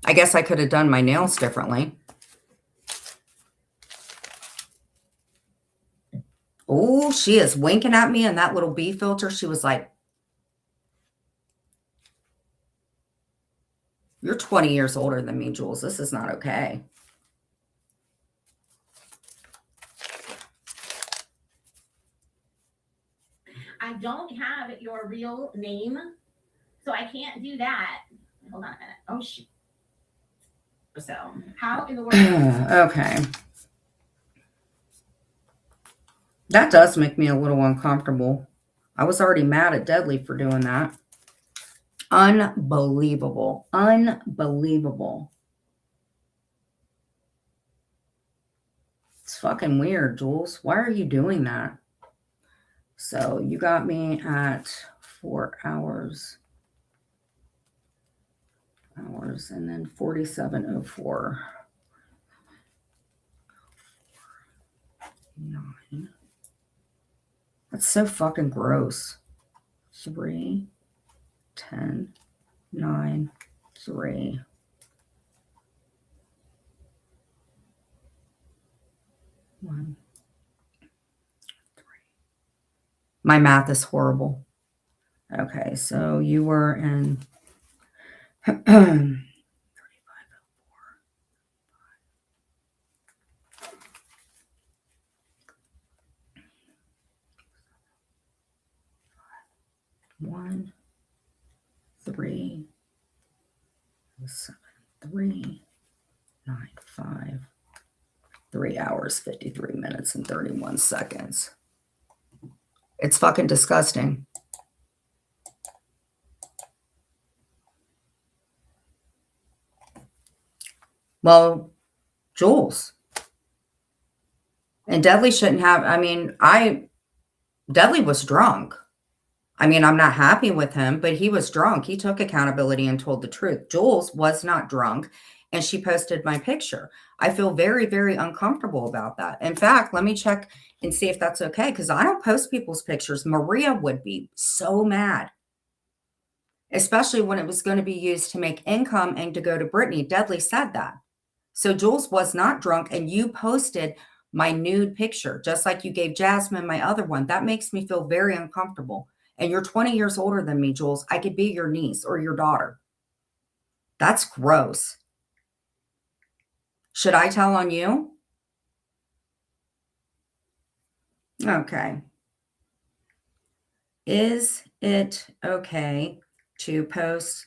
I guess I could have done my nails differently. Oh, she is winking at me in that little bee filter. She was like, you're 20 years older than me, Jules. This is not okay. I don't have your real name, so I can't do that. Hold on a minute. Oh, shit. So, how in the world? Okay. That does make me a little uncomfortable. I was already mad at Deadly for doing that. Unbelievable. Unbelievable. It's fucking weird, Jules. Why are you doing that? So you got me at 4 hours. And then 47:04. 9. That's so fucking gross. 3, 10, 9, 3. One, 3. My math is horrible. Okay, so you were in 35:04. 1, 3, 7, 3, 9, 5. 3 hours, 53 minutes, and 31 seconds. It's fucking disgusting. Well, Jules. And Deadly shouldn't have, Deadly was drunk. I'm not happy with him, but he was drunk. He took accountability and told the truth. Jules was not drunk, and she posted my picture. I feel very, very uncomfortable about that. In fact, let me check and see if that's okay, because I don't post people's pictures. Maria would be so mad, especially when it was going to be used to make income and to go to Brittany. Deadly said that. So Jules was not drunk, and you posted my nude picture, just like you gave Jasmine my other one. That makes me feel very uncomfortable. And you're 20 years older than me, Jules. I could be your niece or your daughter. That's gross. Should I tell on you? Okay. Is it okay to post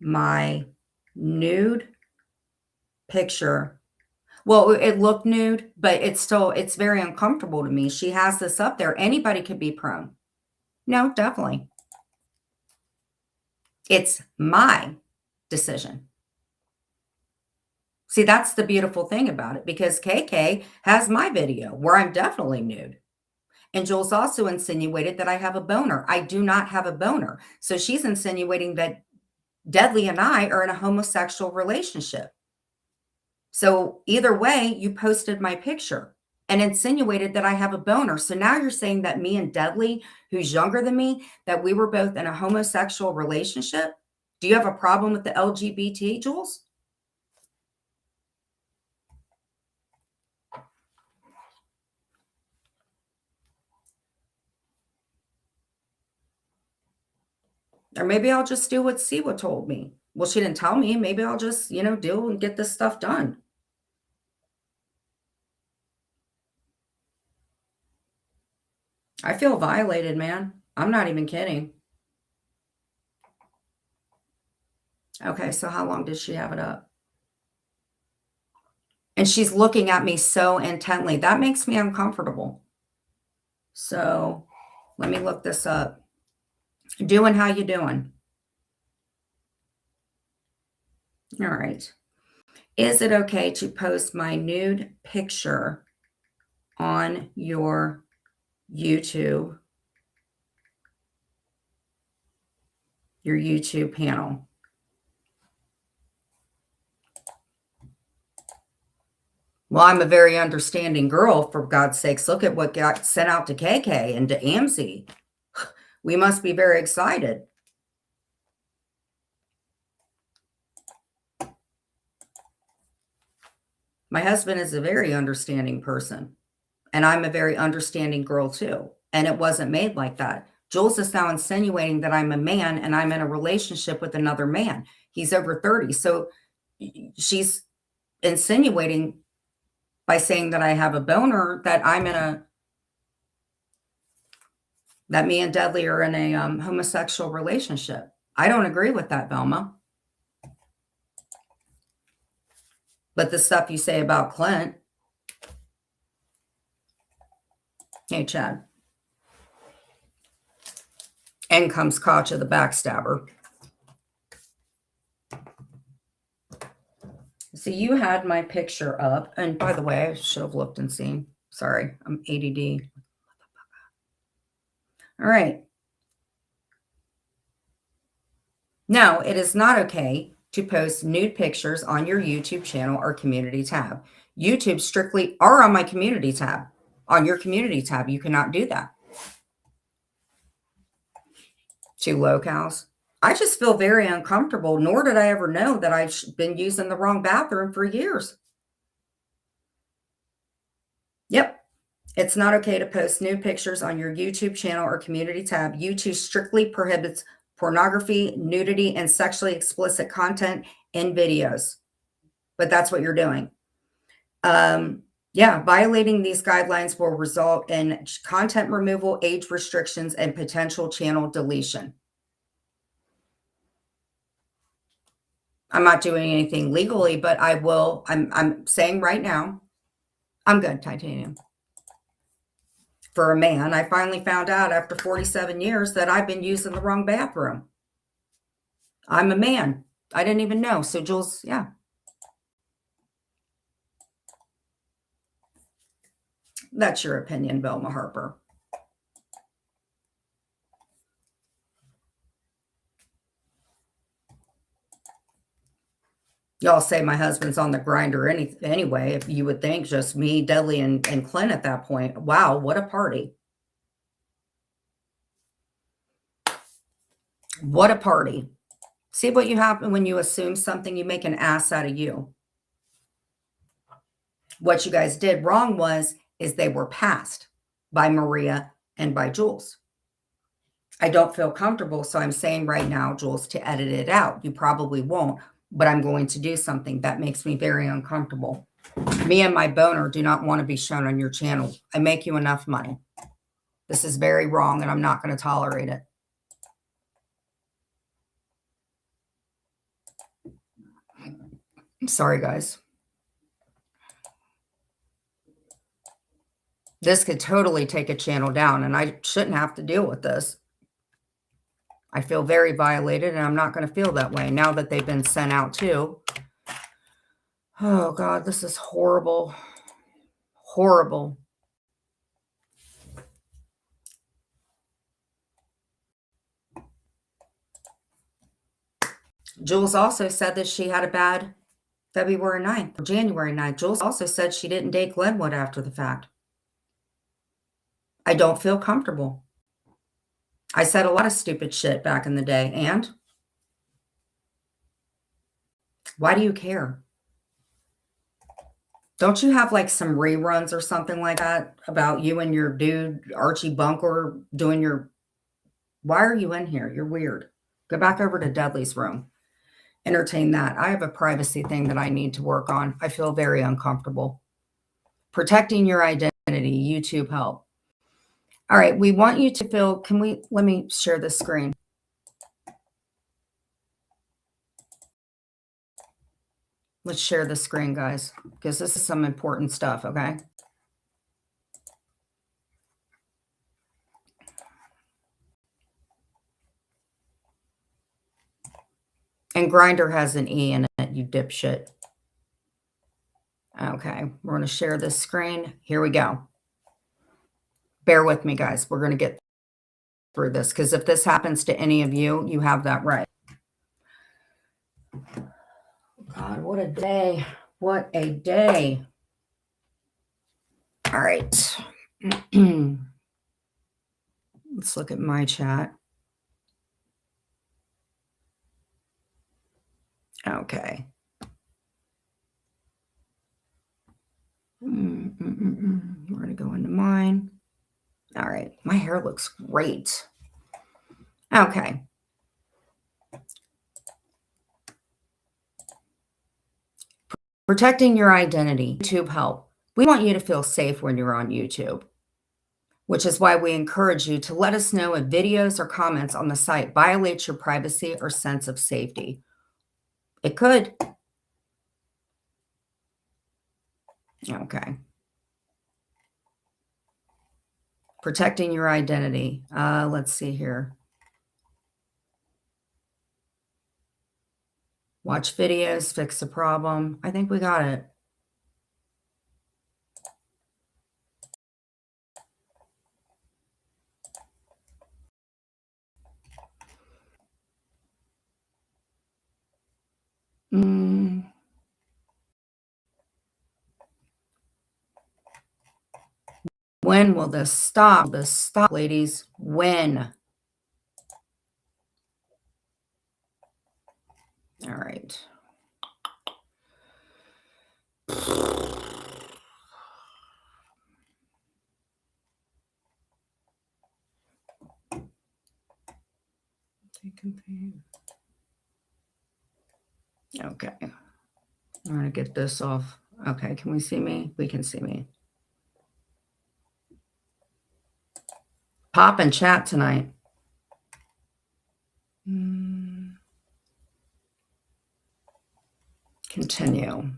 my nude picture? Well, it looked nude, but it's very uncomfortable to me. She has this up there. Anybody could be prone. No, definitely. It's my decision. See, that's the beautiful thing about it, because KK has my video where I'm definitely nude. And Jules also insinuated that I have a boner. I do not have a boner. So she's insinuating that Deadly and I are in a homosexual relationship. So either way, you posted my picture. and insinuated that I have a boner. So now you're saying that me and Deadly, who's younger than me, that we were both in a homosexual relationship? Do you have a problem with the LGBT, Jules? Or maybe I'll just do what Siwa told me. Well, she didn't tell me. Maybe I'll just, deal and get this stuff done. I feel violated, man. I'm not even kidding. Okay, so how long did she have it up? And she's looking at me so intently. That makes me uncomfortable. So let me look this up. Doing, how you doing? All right. Is it okay to post my nude picture on your YouTube panel? Well, I'm a very understanding girl, for God's sakes. Look at what got sent out to KK and to AMC. We must be very excited. My husband is a very understanding person, and I'm a very understanding girl too. And it wasn't made like that. Jules is now insinuating that I'm a man and I'm in a relationship with another man. He's over 30. So she's insinuating by saying that I have a boner, that that me and Dudley are in a homosexual relationship. I don't agree with that, Velma. But the stuff you say about Clint. Hey, Chad. In comes Katja the backstabber. So you had my picture up. And by the way, I should have looked and seen. Sorry, I'm ADD. All right. No, it is not okay to post nude pictures on your YouTube channel or community tab. YouTube strictly are on my community tab. On your community tab, you cannot do that. 2 locales. I just feel very uncomfortable, nor did I ever know that I've been using the wrong bathroom for years. Yep. It's not okay to post nude pictures on your YouTube channel or community tab. YouTube strictly prohibits pornography, nudity, and sexually explicit content in videos. But that's what you're doing. Yeah, violating these guidelines will result in content removal, age restrictions, and potential channel deletion. I'm not doing anything legally, but I will. I'm saying right now, I'm good, Titanium. For a man, I finally found out after 47 years that I've been using the wrong bathroom. I'm a man. I didn't even know. So Jules, yeah. That's your opinion, Velma Harper. Y'all say my husband's on the grinder anyway. If you would think just me, Dudley, and Clint at that point. Wow, what a party. What a party. See what you happen when you assume something, you make an ass out of you. What you guys did wrong is they were passed by Maria and by Jules. I don't feel comfortable, so I'm saying right now, Jules, to edit it out. You probably won't, but I'm going to do something that makes me very uncomfortable. Me and my boner do not want to be shown on your channel. I make you enough money. This is very wrong, and I'm not going to tolerate it. I'm sorry, guys. This could totally take a channel down, and I shouldn't have to deal with this. I feel very violated, and I'm not going to feel that way now that they've been sent out too. Oh, God, this is horrible. Horrible. Jules also said that she had a bad February 9th or January 9th. Jules also said she didn't date Glenwood after the fact. I don't feel comfortable. I said a lot of stupid shit back in the day. And why do you care? Don't you have like some reruns or something like that about you and your dude, Archie Bunker, doing your... Why are you in here? You're weird. Go back over to Dudley's room. Entertain that. I have a privacy thing that I need to work on. I feel very uncomfortable. Protecting your identity. YouTube help. All right. We want you to feel... let me share this screen. Let's share the screen, guys, because this is some important stuff, okay? And Grinder has an E in it, you dipshit. Okay, we're going to share this screen. Here we go. Bear with me, guys. We're going to get through this, because if this happens to any of you, you have that right. God, what a day. What a day. All right. Let's look at my chat. Okay. We're going to go into mine. All right. My hair looks great. Okay. Protecting your identity. YouTube help. We want you to feel safe when you're on YouTube, which is why we encourage you to let us know if videos or comments on the site violate your privacy or sense of safety. It could. Okay. Protecting your identity. Let's see here. Watch videos, fix the problem. I think we got it. When will this stop? This stop, ladies. When? All right. Okay. I'm going to get this off. Okay. Can we see me? We can see me. Pop and chat tonight. Continue.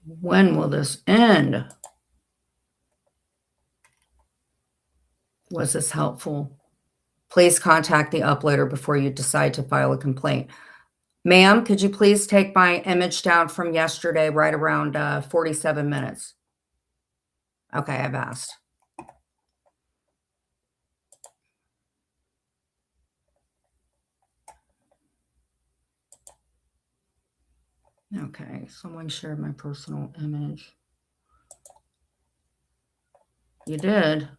When will this end? Was this helpful? Please contact the uploader before you decide to file a complaint. Ma'am, could you please take my image down from yesterday right around 47 minutes? Okay, I've asked. Okay, someone shared my personal image. You did.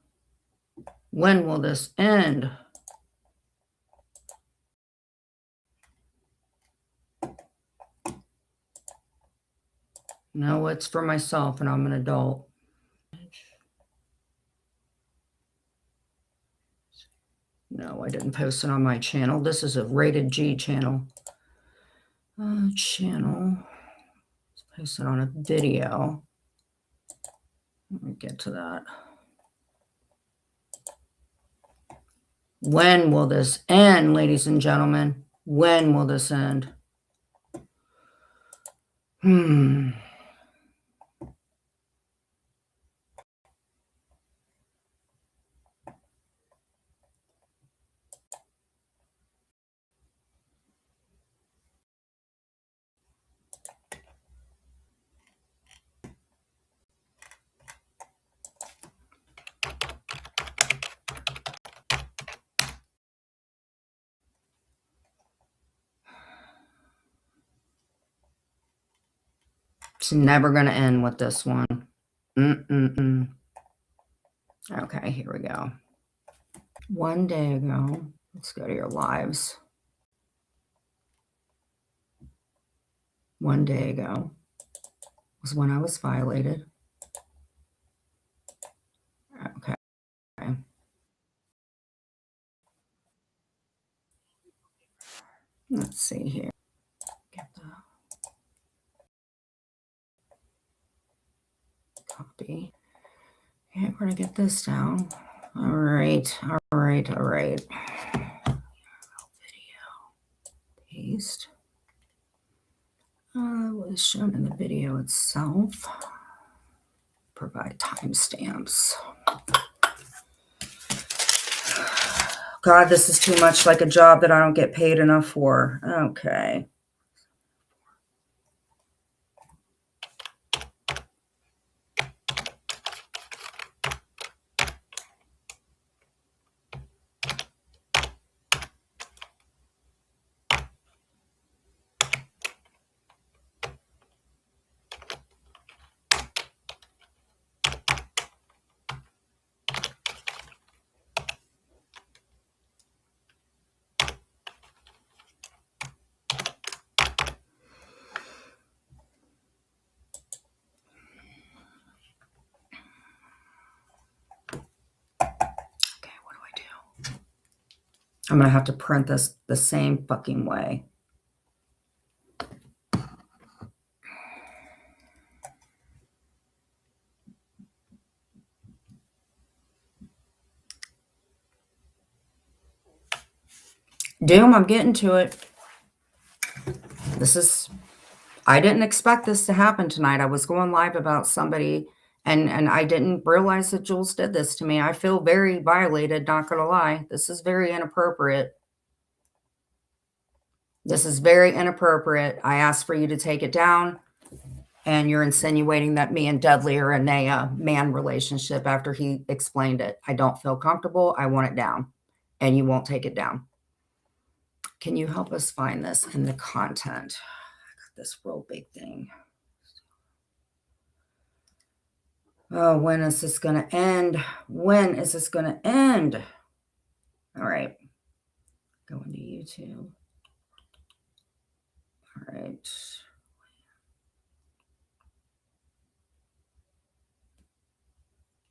When will this end? No, it's for myself and I'm an adult. No, I didn't post it on my channel. This is a rated G channel. Channel. Let's post it on a video. Let me get to that. When will this end, ladies and gentlemen? When will this end? It's never going to end with this one. Okay, here we go. One day ago, let's go to your lives. One day ago was when I was violated. Okay. Let's see here. Get the copy. Okay, we're gonna get this down. All right. Video. Paste. Was shown in the video itself. Provide timestamps. God, this is too much like a job that I don't get paid enough for. Okay. I'm going to have to print this the same fucking way. Doom, I'm getting to it. I didn't expect this to happen tonight. I was going live about somebody and I didn't realize that Jules did this to me. I feel very violated, not going to lie. This is very inappropriate. This is very inappropriate. I asked for you to take it down, and you're insinuating that me and Dudley are in a man relationship after he explained it. I don't feel comfortable. I want it down, and you won't take it down. Can you help us find this in the content? I got this real big thing. Oh, when is this going to end? When is this going to end? All right. Go into YouTube. All right.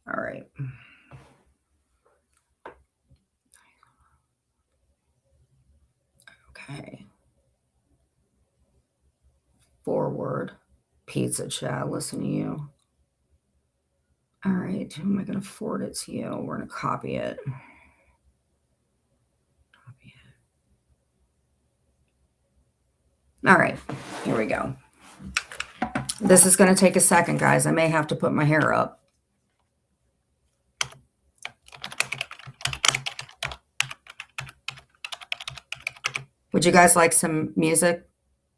All right. Okay. Forward. Pizza chat. Listen to you. All right. Who am I going to forward it to you? We're going to copy it. Copy it. All right. Here we go. This is going to take a second, guys. I may have to put my hair up. Would you guys like some music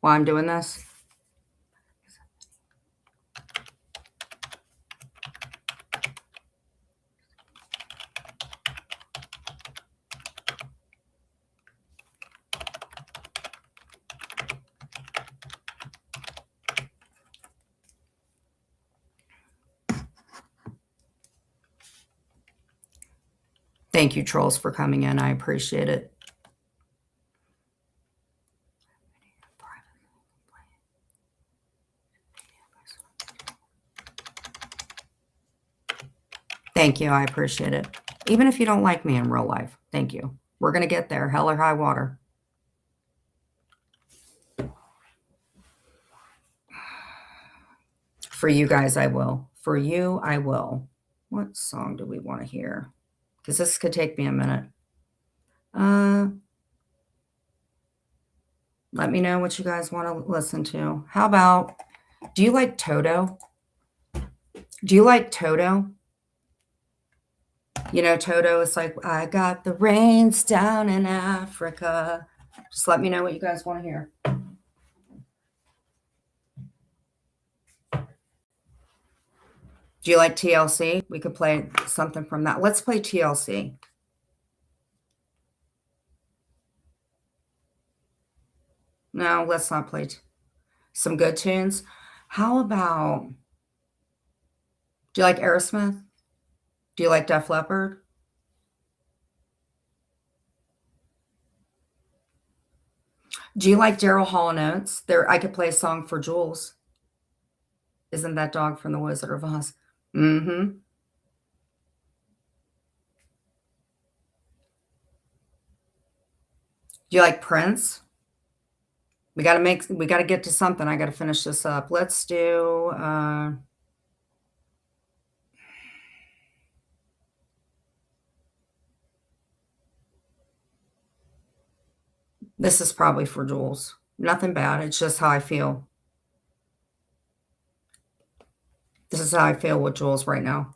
while I'm doing this? Thank you, trolls, for coming in. I appreciate it. Thank you. I appreciate it. Even if you don't like me in real life, thank you. We're going to get there, hell or high water. For you guys, I will. For you, I will. What song do we want to hear? Because this could take me a minute. Let me know what you guys want to listen to. How about, do you like Toto? Do you like Toto? You know, Toto is like, I got the rains down in Africa. Just let me know what you guys want to hear. Do you like TLC? We could play something from that. Let's play TLC. No, let's not play some good tunes. How about, do you like Aerosmith? Do you like Def Leppard? Do you like Daryl Hall and Oates? There, I could play a song for Jules. Isn't that dog from The Wizard of Oz? Mm-hmm. Do you like Prince? We got to get to something. I got to finish this up. Let's do, this is probably for Jules. Nothing bad. It's just how I feel. This is how I feel with Jules right now.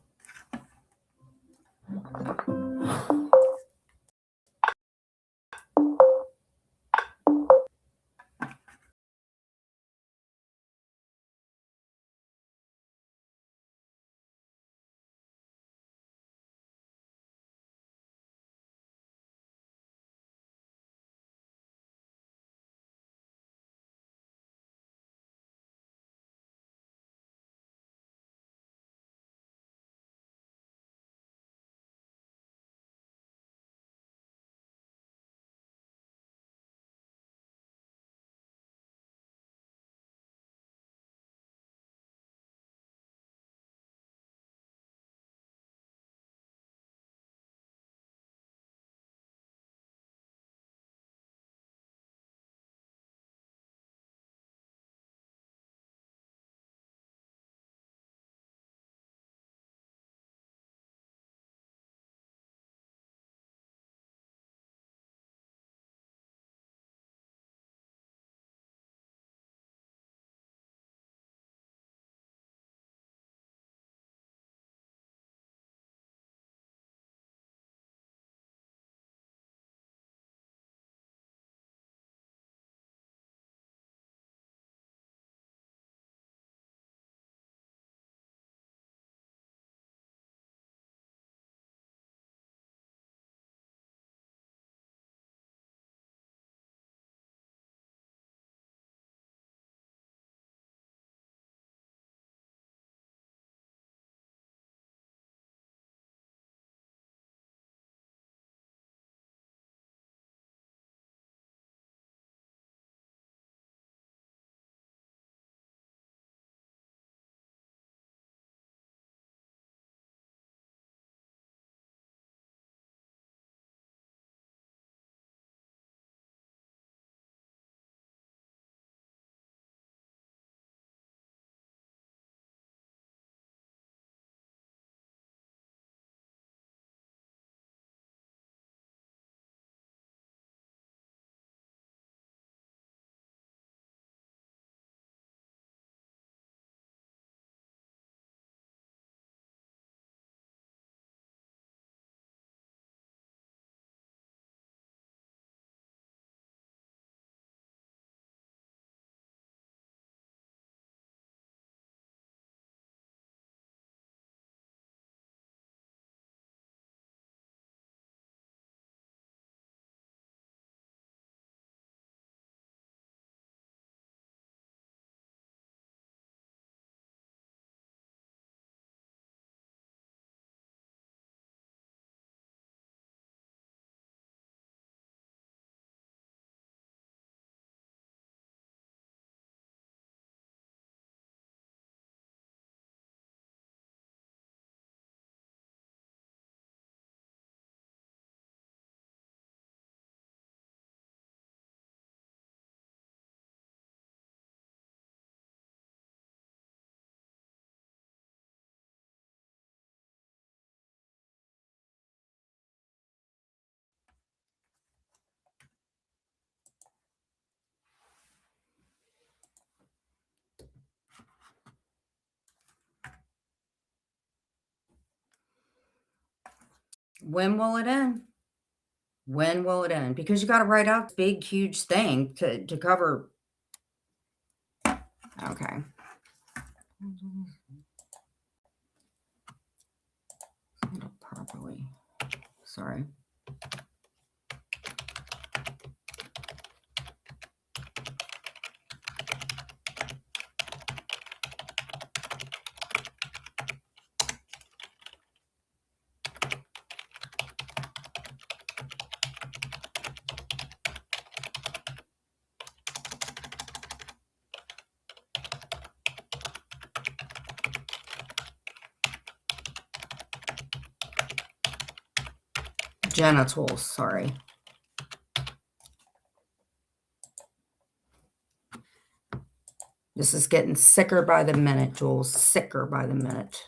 When will it end? When will it end? Because you got to write out this big, huge thing to cover. Okay. Properly. Sorry. genitals, sorry. This is getting sicker by the minute, Jules. Sicker by the minute.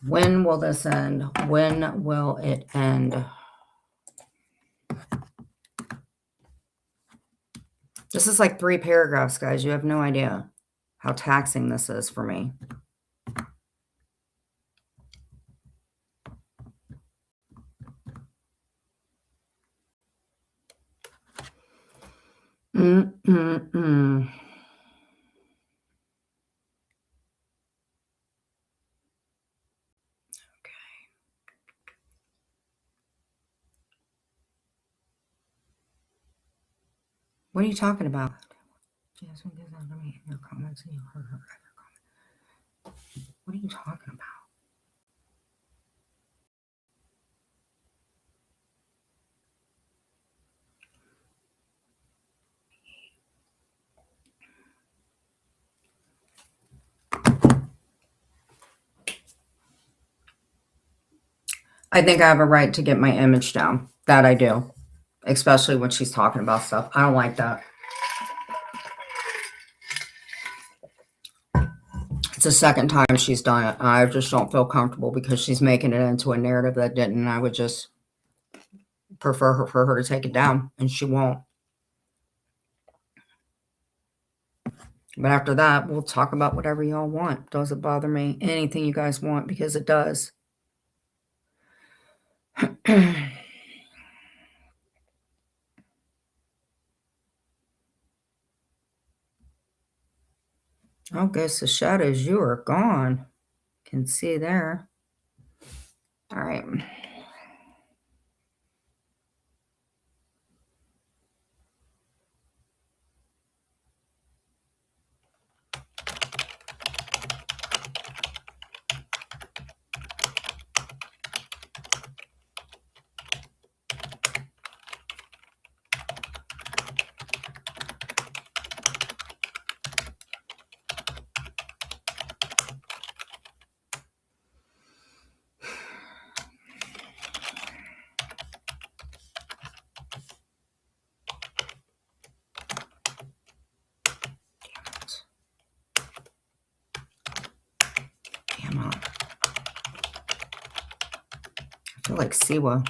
When will this end? When will it end? This is like 3 paragraphs, guys. You have no idea how taxing this is for me. Mm-mm-mm. What are you talking about? Jasmine gives out to me in your comments and you heard her other comment. What are you talking about? I think I have a right to get my image down. That I do. Especially when she's talking about stuff. I don't like that. It's the second time she's done it. I just don't feel comfortable because she's making it into a narrative that didn't. And I would just prefer for her to take it down. And she won't. But after that, we'll talk about whatever y'all want. Doesn't bother me. Anything you guys want, because it does. Oh, guess the shadows, you are gone. Can see there. All right. Damn it. I feel like Siwa.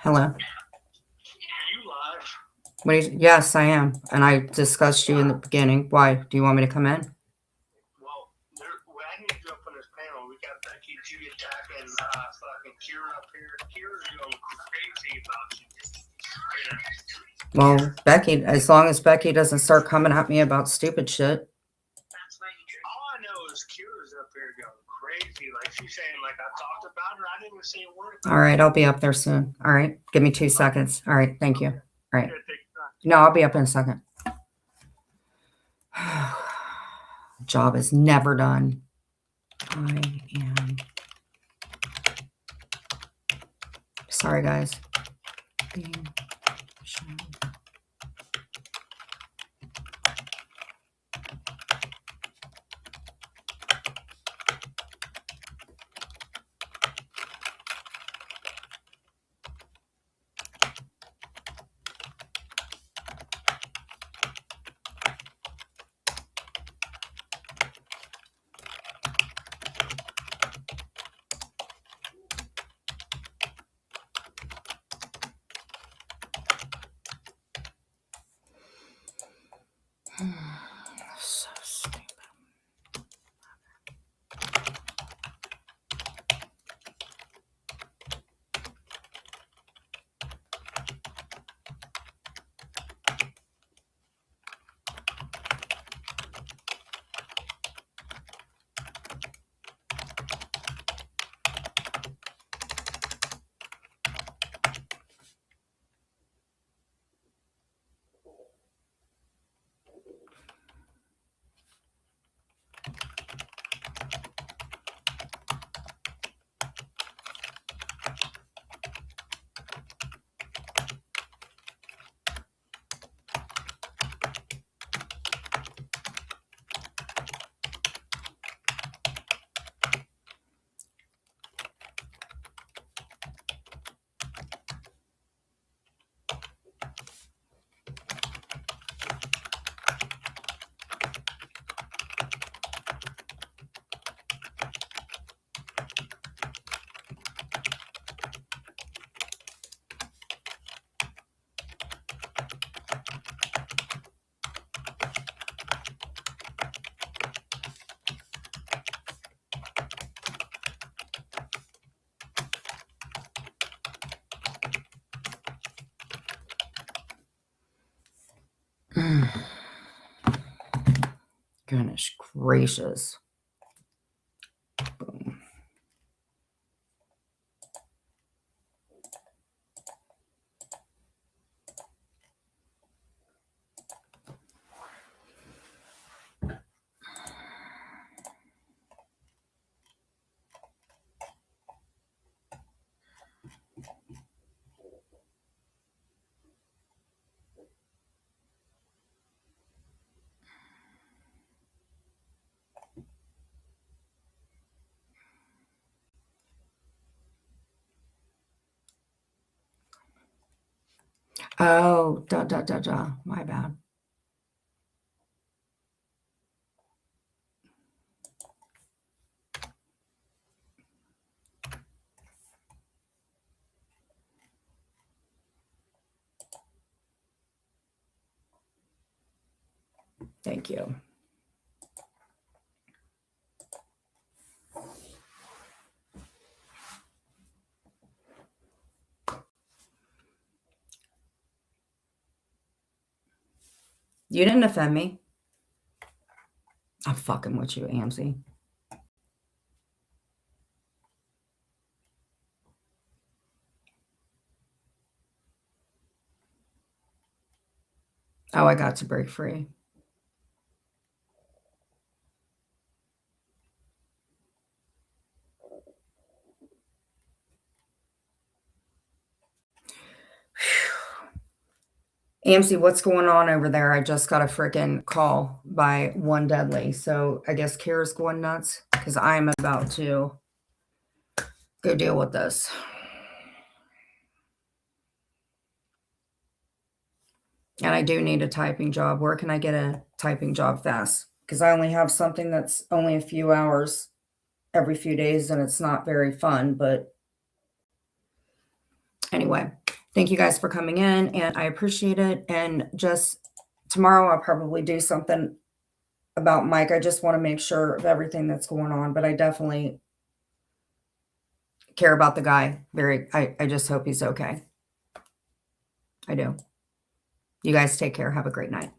Hello. Are you live? What is, yes, I am. And I discussed you in the beginning. Why? Do you want me to come in? Well, I need to jump on this panel. We got Becky G attacking fucking Kira up here. Kira's going crazy about you. Well, Becky, as long as Becky doesn't start coming at me about stupid shit. All I know is Kira's up here going crazy. Like she's saying, like I talked about her. I didn't even say a word. All right, I'll be up there soon. All right, give me 2 seconds. All right, thank you. All right. No, I'll be up in a second. Job is never done. I am sorry, guys. being shown. So stupid. Goodness gracious. Boom. Oh, my bad. Thank you. You didn't offend me. I'm fucking with you, AMC. Oh, I got to break free. AMC, what's going on over there? I just got a freaking call by One Deadly. So I guess Kara's going nuts because I'm about to go deal with this. And I do need a typing job. Where can I get a typing job fast? Because I only have something that's only a few hours every few days and it's not very fun. But anyway, thank you guys for coming in and I appreciate it. And just tomorrow I'll probably do something about Mike. I just want to make sure of everything that's going on, but I definitely care about the guy. I just hope he's okay. I do. You guys take care. Have a great night.